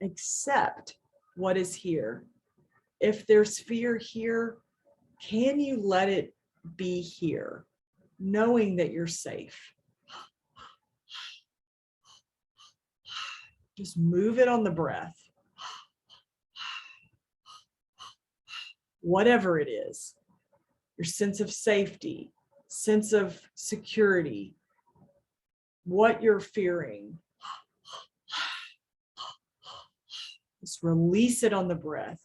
Speaker 1: Accept what is here. If there's fear here, can you let it be here, knowing that you're safe? Just move it on the breath. Whatever it is, your sense of safety, sense of security, what you're fearing, just release it on the breath.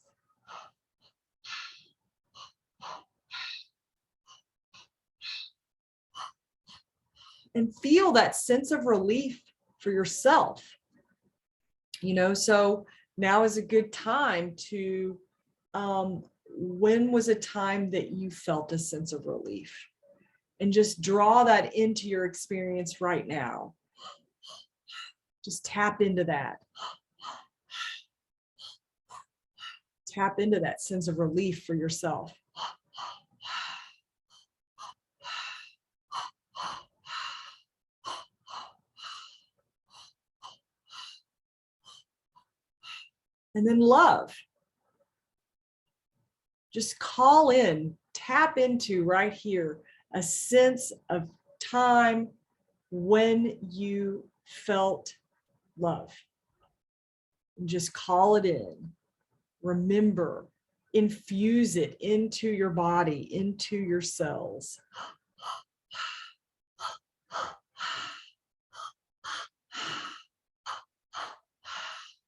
Speaker 1: And feel that sense of relief for yourself. So now is a good time to, when was a time that you felt a sense of relief? And just draw that into your experience right now. Just tap into that. Tap into that sense of relief for yourself. and then love. Just call in, tap into right here a sense of time when you felt love. And just call it in. Remember, infuse it into your body, into your cells.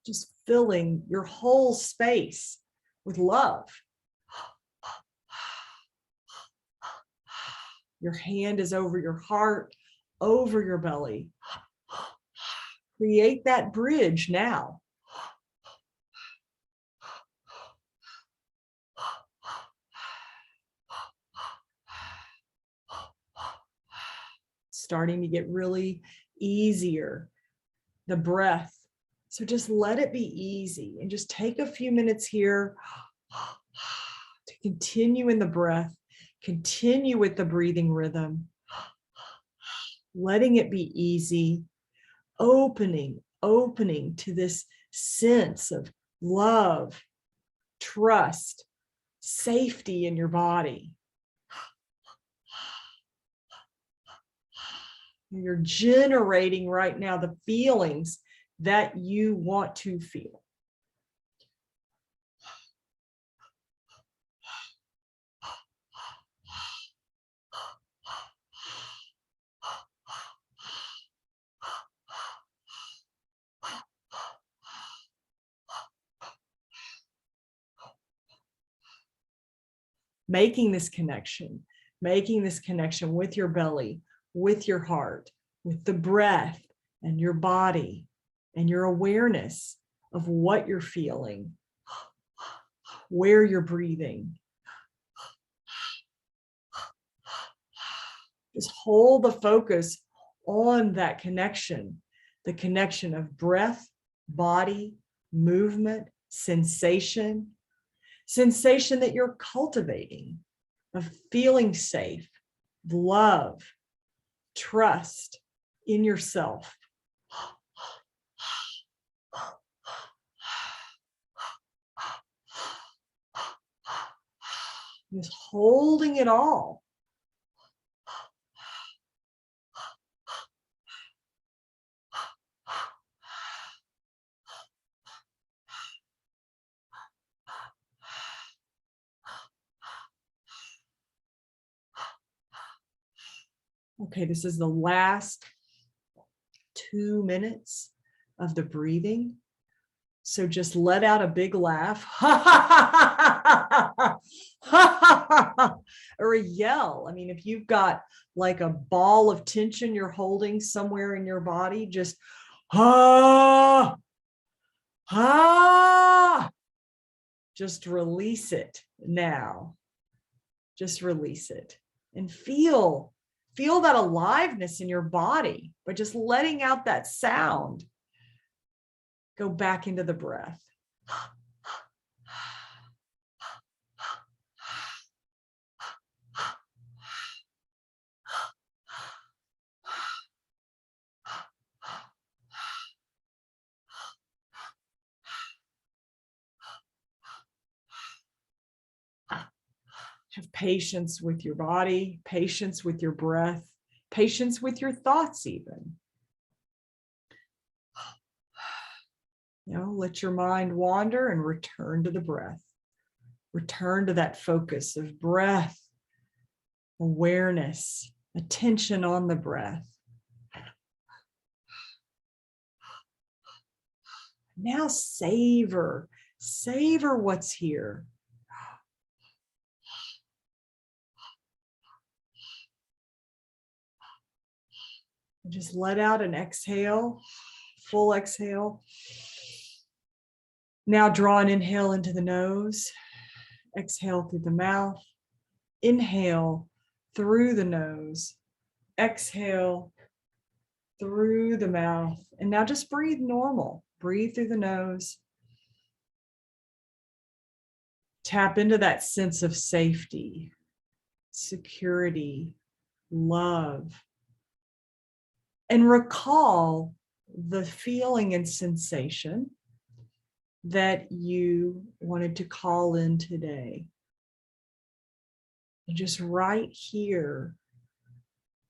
Speaker 1: Just filling your whole space with love. Your hand is over your heart, over your belly. Create that bridge now. Starting to get really easier, the breath. So just let it be easy and just take a few minutes here to continue in the breath, continue with the breathing rhythm, letting it be easy, opening to this sense of love, trust, safety in your body. You're generating right now the feelings that you want to feel. Making this connection with your belly, with your heart, with the breath and your body and your awareness of what you're feeling, where you're breathing. Just hold the focus on that connection, the connection of breath, body, movement, sensation that you're cultivating, of feeling safe, love, trust in yourself. Just holding it all. Okay, this is the last 2 minutes of the breathing. So just let out a big laugh or a yell. I mean, if you've got like a ball of tension you're holding somewhere in your body, just ah, ah, just release it now. Just release it and feel that aliveness in your body, but just letting out that sound. Go back into the breath. Have patience with your body, patience with your breath, patience with your thoughts even. Let your mind wander and return to the breath. Return to that focus of breath, awareness, attention on the breath. Now savor what's here. And just let out an exhale, full exhale. Now draw an inhale into the nose, exhale through the mouth, inhale through the nose, exhale through the mouth. And now just breathe normal. Breathe through the nose. Tap into that sense of safety, security, love. And recall the feeling and sensation that you wanted to call in today. And just right here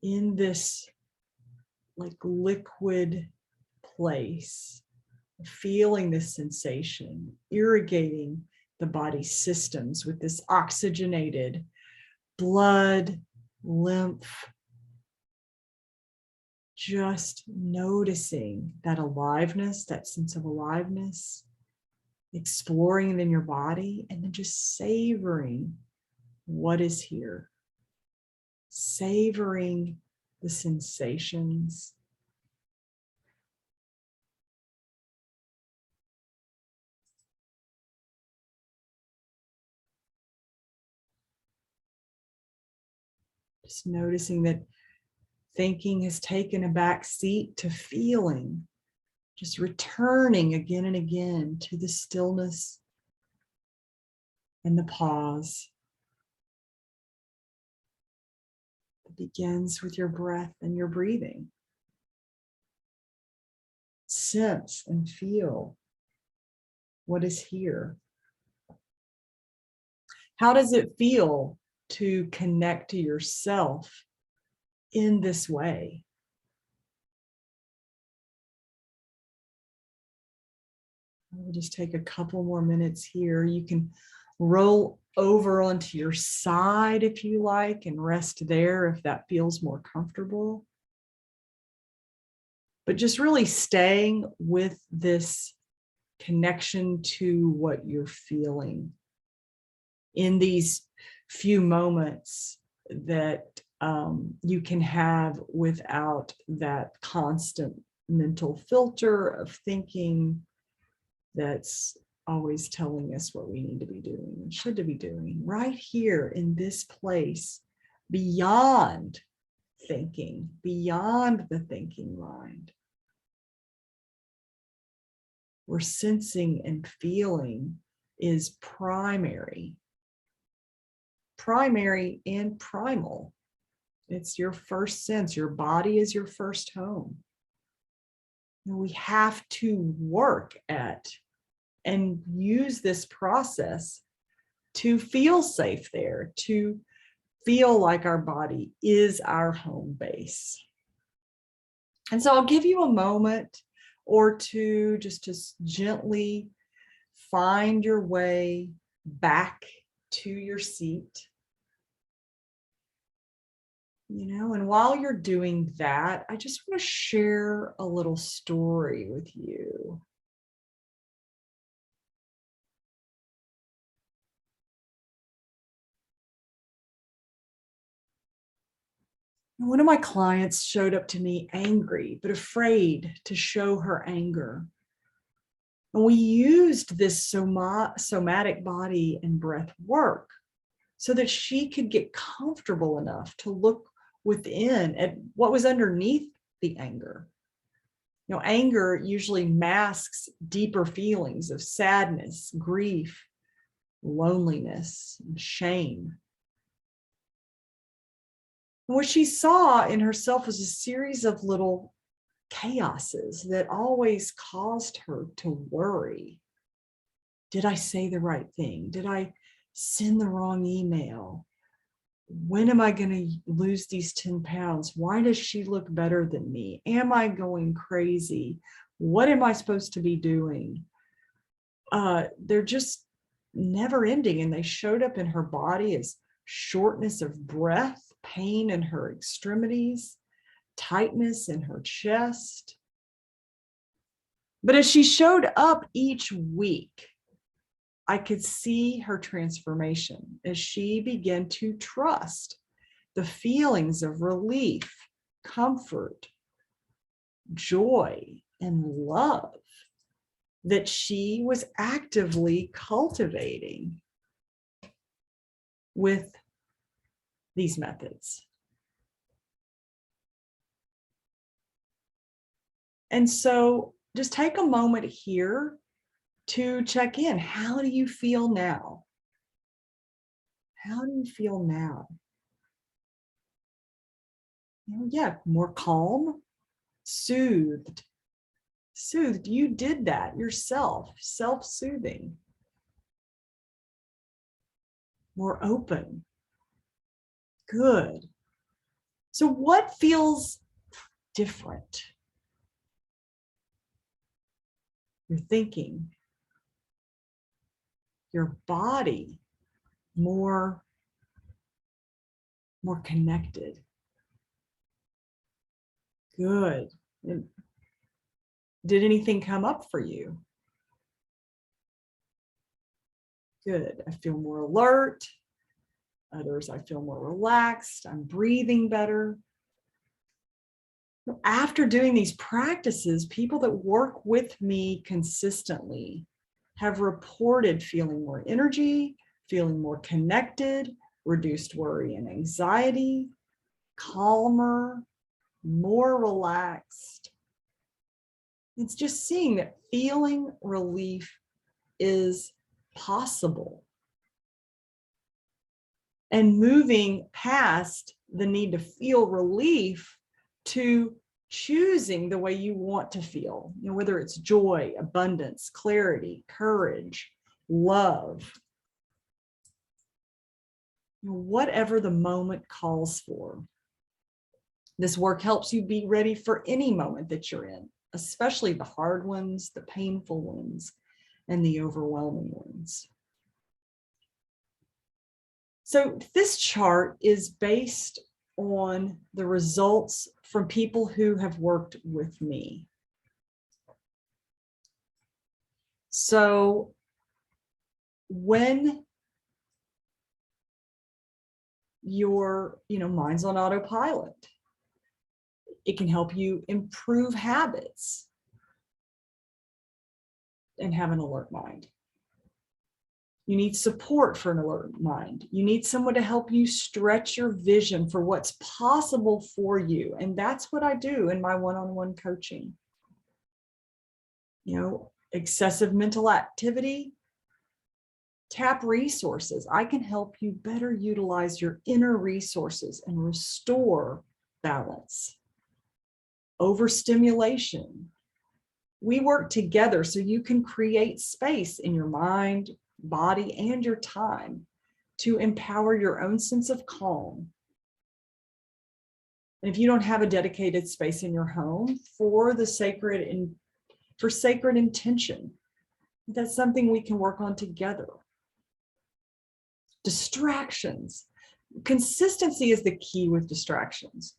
Speaker 1: in this like liquid place, feeling this sensation, irrigating the body's systems with this oxygenated blood, lymph, just noticing that aliveness, that sense of aliveness, exploring it in your body, and then just savoring what is here, savoring the sensations. Just noticing that thinking has taken a back seat to feeling, just returning again and again to the stillness and the pause that begins with your breath and your breathing. Sense and feel what is here. How does it feel to connect to yourself in this way? We'll just take a couple more minutes here. You can roll over onto your side if you like and rest there if that feels more comfortable. But just really staying with this connection to what you're feeling in these few moments that you can have without that constant mental filter of thinking that's always telling us what we need to be doing and should to be doing. Right here in this place, beyond thinking, beyond the thinking mind, where sensing and feeling is primary and primal. It's your first sense. Your body is your first home. And we have to work at and use this process to feel safe there, to feel like our body is our home base. And so I'll give you a moment or two just to gently find your way back to your seat. And while you're doing that, I just want to share a little story with you. One of my clients showed up to me angry, but afraid to show her anger. And we used this somatic body and breath work so that she could get comfortable enough to look within at what was underneath the anger. Anger usually masks deeper feelings of sadness, grief, loneliness, and shame. And what she saw in herself was a series of little chaoses that always caused her to worry. Did I say the right thing? Did I send the wrong email? When am I going to lose these 10 pounds? Why does she look better than me? Am I going crazy? What am I supposed to be doing? They're just never ending. And they showed up in her body as shortness of breath, pain in her extremities, tightness in her chest. But as she showed up each week, I could see her transformation as she began to trust the feelings of relief, comfort, joy, and love that she was actively cultivating with these methods. And so just take a moment here to check in. How do you feel now? How do you feel now? Yeah, more calm, soothed, soothed. You did that yourself, self-soothing, more open. Good. So what feels different? Your thinking, your body, more connected. Good. And did anything come up for you? Good. I feel more alert. Others, I feel more relaxed. I'm breathing better. After doing these practices, people that work with me consistently have reported feeling more energy, feeling more connected, reduced worry and anxiety, calmer, more relaxed. It's just seeing that feeling relief is possible and moving past the need to feel relief to choosing the way you want to feel, whether it's joy, abundance, clarity, courage, love, whatever the moment calls for. This work helps you be ready for any moment that you're in, especially the hard ones, the painful ones, and the overwhelming ones. So this chart is based on the results from people who have worked with me. So when your mind's on autopilot, it can help you improve habits and have an alert mind. You need support for an alert mind. You need someone to help you stretch your vision for what's possible for you. And that's what I do in my one-on-one coaching. Excessive mental activity, tap resources. I can help you better utilize your inner resources and restore balance. Overstimulation. We work together so you can create space in your mind, body, and your time to empower your own sense of calm. And if you don't have a dedicated space in your home for sacred intention, that's something we can work on together. Distractions. Consistency is the key with distractions.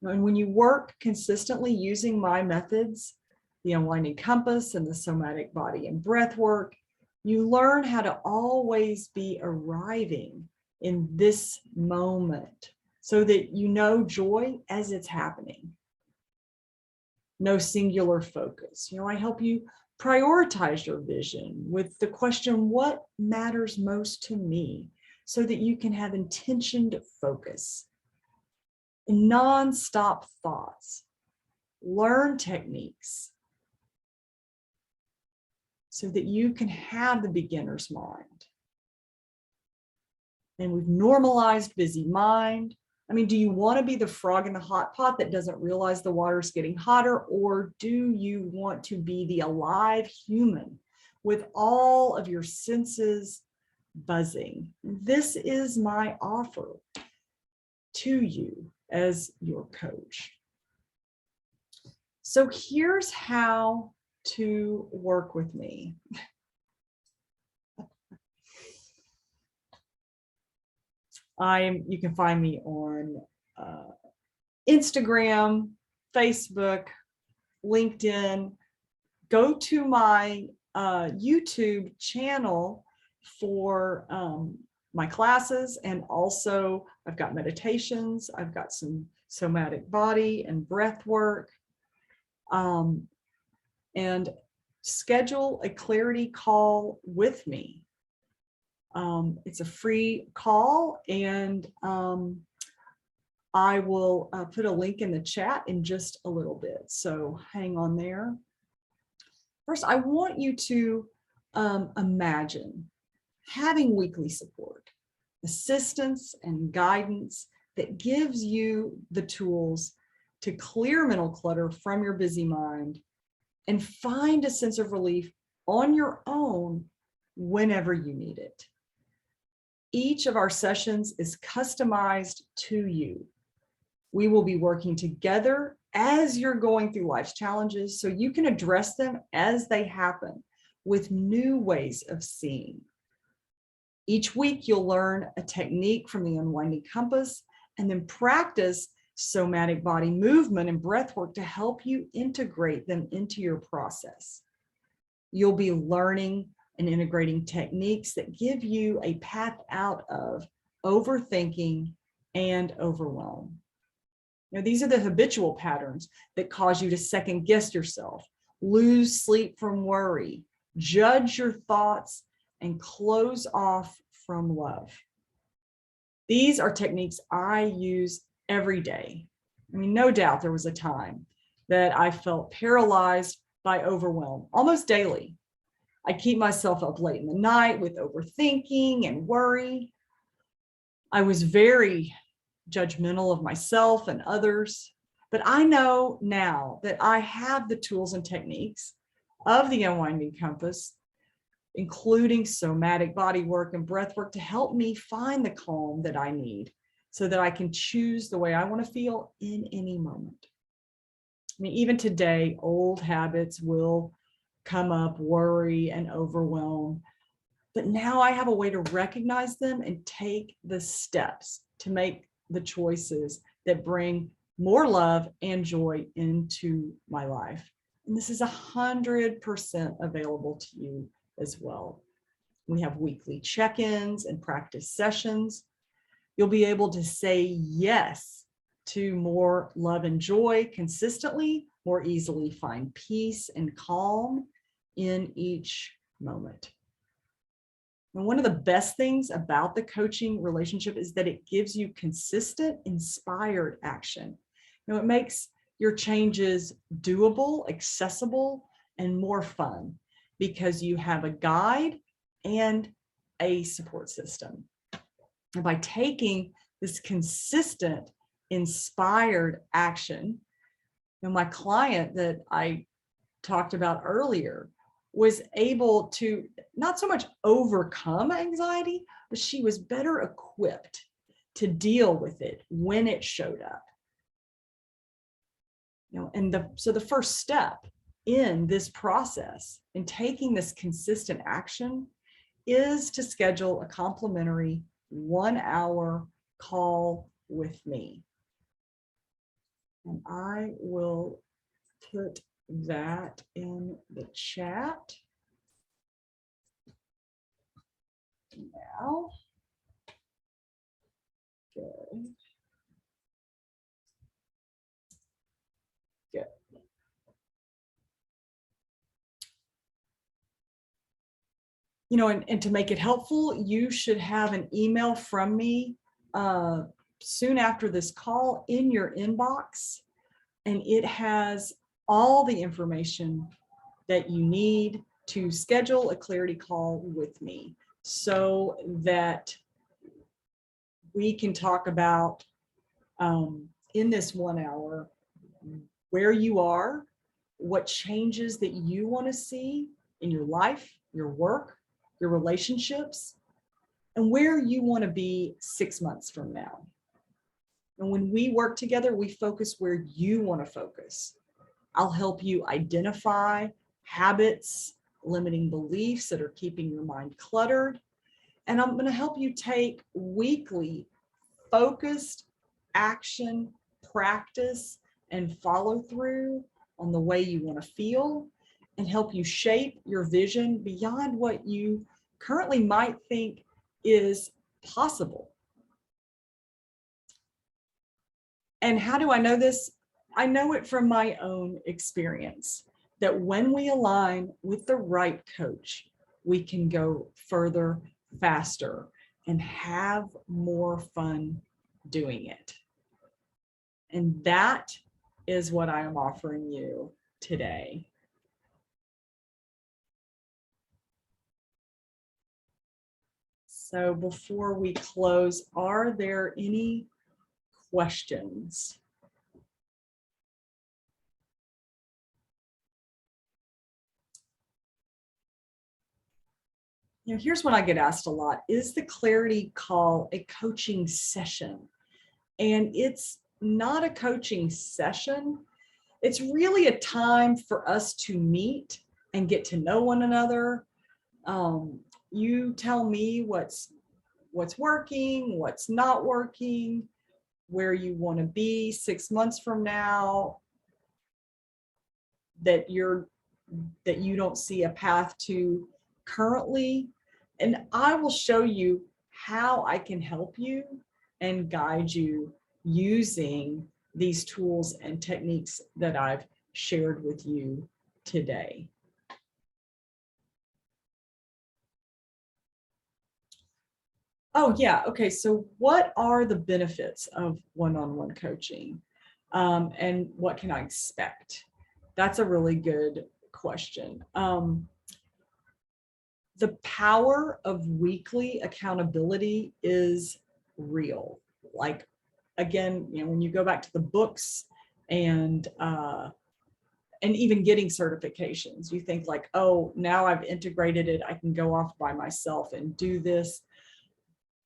Speaker 1: And when you work consistently using my methods, the unwinding compass and the somatic body and breath work, you learn how to always be arriving in this moment so that you know joy as it's happening. No singular focus. I help you prioritize your vision with the question, what matters most to me, so that you can have intentioned focus, non-stop thoughts, learn techniques so that you can have the beginner's mind. And we've normalized busy mind. Do you want to be the frog in the hot pot that doesn't realize the water's getting hotter? Or do you want to be the alive human with all of your senses buzzing? This is my offer to you as your coach. So here's how to work with me. You can find me on Instagram, Facebook, LinkedIn. Go to my YouTube channel for my classes, and also I've got meditations, I've got some somatic body and breath work, and schedule a clarity call with me. It's a free call, and I will put a link in the chat in just a little bit. So hang on there. First, I want you to imagine having weekly support, assistance, and guidance that gives you the tools to clear mental clutter from your busy mind and find a sense of relief on your own whenever you need it. Each of our sessions is customized to you. We will be working together as you're going through life's challenges so you can address them as they happen with new ways of seeing. Each week, you'll learn a technique from the unwinding compass and then practice somatic body movement and breath work to help you integrate them into your process. You'll be learning and integrating techniques that give you a path out of overthinking and overwhelm. Now, these are the habitual patterns that cause you to second guess yourself, lose sleep from worry, judge your thoughts, and close off from love. These are techniques I use every day. I mean, no doubt there was a time that I felt paralyzed by overwhelm almost daily. I keep myself up late in the night with overthinking and worry. I was very judgmental of myself and others, but I know now that I have the tools and techniques of the unwinding compass, including somatic body work and breath work, to help me find the calm that I need so that I can choose the way I want to feel in any moment. I mean, even today, old habits will come up, worry and overwhelm, but now I have a way to recognize them and take the steps to make the choices that bring more love and joy into my life. And this is 100% available to you as well. We have weekly check-ins and practice sessions. You'll be able to say yes to more love and joy consistently, more easily find peace and calm in each moment. And one of the best things about the coaching relationship is that it gives you consistent, inspired action. It makes your changes doable, accessible, and more fun because you have a guide and a support system. And by taking this consistent, inspired action, my client that I talked about earlier was able to not so much overcome anxiety, but she was better equipped to deal with it when it showed up. So the first step in this process, in taking this consistent action, is to schedule a complimentary 1-hour call with me. And I will put that in the chat now. Good. Good. And to make it helpful, you should have an email from me soon after this call in your inbox, and it has all the information that you need to schedule a clarity call with me so that we can talk about in this 1 hour where you are, what changes that you want to see in your life, your work, your relationships, and where you want to be 6 months from now. And when we work together, we focus where you want to focus. I'll help you identify habits, limiting beliefs that are keeping your mind cluttered. And I'm going to help you take weekly focused action, practice, and follow through on the way you want to feel, and help you shape your vision beyond what you currently might think is possible. And how do I know this? I know it from my own experience, that when we align with the right coach, we can go further, faster, and have more fun doing it. And that is what I am offering you today. So before we close, are there any questions? Here's what I get asked a lot. Is the clarity call a coaching session? And it's not a coaching session. It's really a time for us to meet and get to know one another. You tell me what's working, what's not working, where you want to be 6 months from now, that you don't see a path to currently. And I will show you how I can help you and guide you using these tools and techniques that I've shared with you today. Oh, yeah. Okay. So what are the benefits of one-on-one coaching? And what can I expect? That's a really good question. The power of weekly accountability is real. Like, again, when you go back to the books and even getting certifications, you think like, oh, now I've integrated it, I can go off by myself and do this.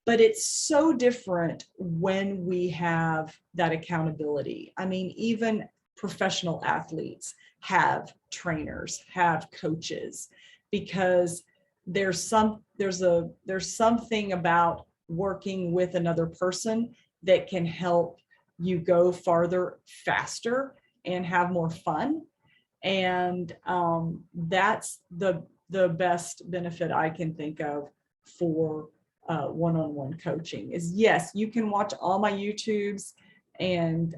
Speaker 1: But it's so different when we have that accountability. I mean, even professional athletes have trainers, have coaches, because there's something about working with another person that can help you go farther faster and have more fun. And that's the best benefit I can think of for one-on-one coaching is, yes, you can watch all my YouTubes and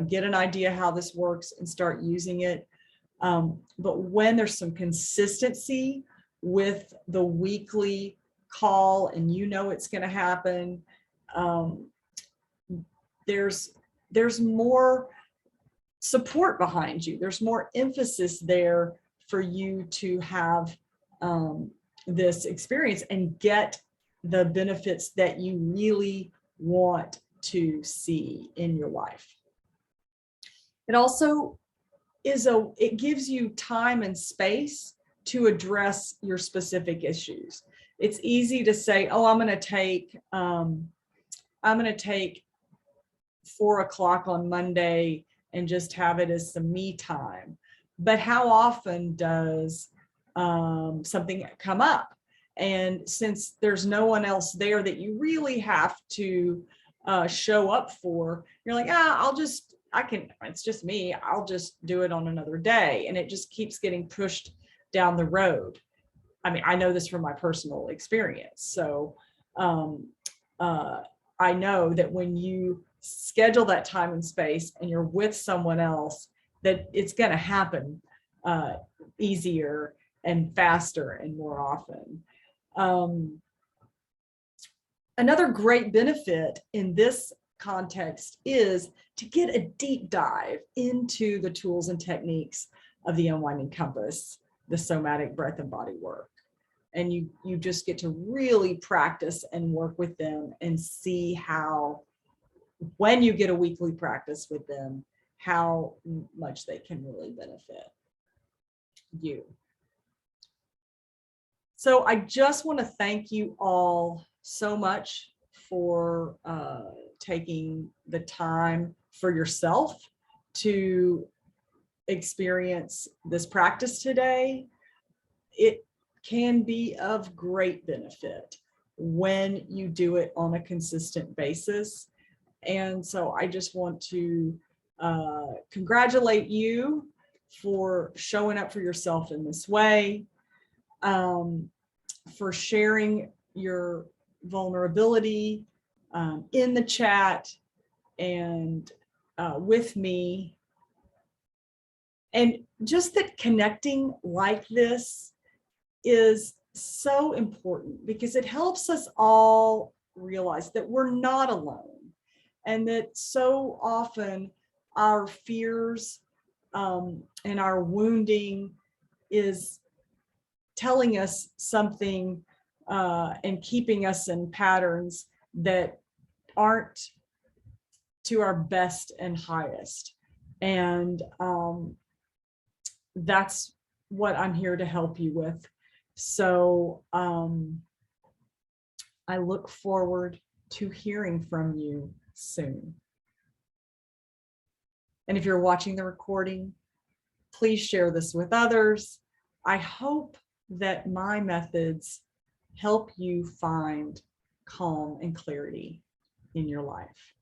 Speaker 1: get an idea how this works and start using it. But when there's some consistency with the weekly call and it's going to happen, there's more support behind you. There's more emphasis there for you to have this experience and get the benefits that you really want to see in your life. It also it gives you time and space to address your specific issues. It's easy to say, oh, I'm going to take 4 o'clock on Monday and just have it as some me time. But how often does something come up? And since there's no one else there that you really have to show up for, you're like, it's just me. I'll just do it on another day. And it just keeps getting pushed down the road. I mean, I know this from my personal experience. So I know that when you schedule that time and space and you're with someone else, that it's going to happen easier and faster and more often. Another great benefit in this context is to get a deep dive into the tools and techniques of the Unwinding Compass, the somatic breath and body work. And you just get to really practice and work with them and see how, when you get a weekly practice with them, how much they can really benefit you. So I just want to thank you all so much for taking the time for yourself to experience this practice today. It can be of great benefit when you do it on a consistent basis. And so I just want to congratulate you for showing up for yourself in this way, for sharing your vulnerability in the chat and with me. And just that connecting like this is so important because it helps us all realize that we're not alone, and that so often our fears and our wounding is telling us something and keeping us in patterns that aren't to our best and highest. And that's what I'm here to help you with. So I look forward to hearing from you soon. And if you're watching the recording, please share this with others. I hope that my methods help you find calm and clarity in your life.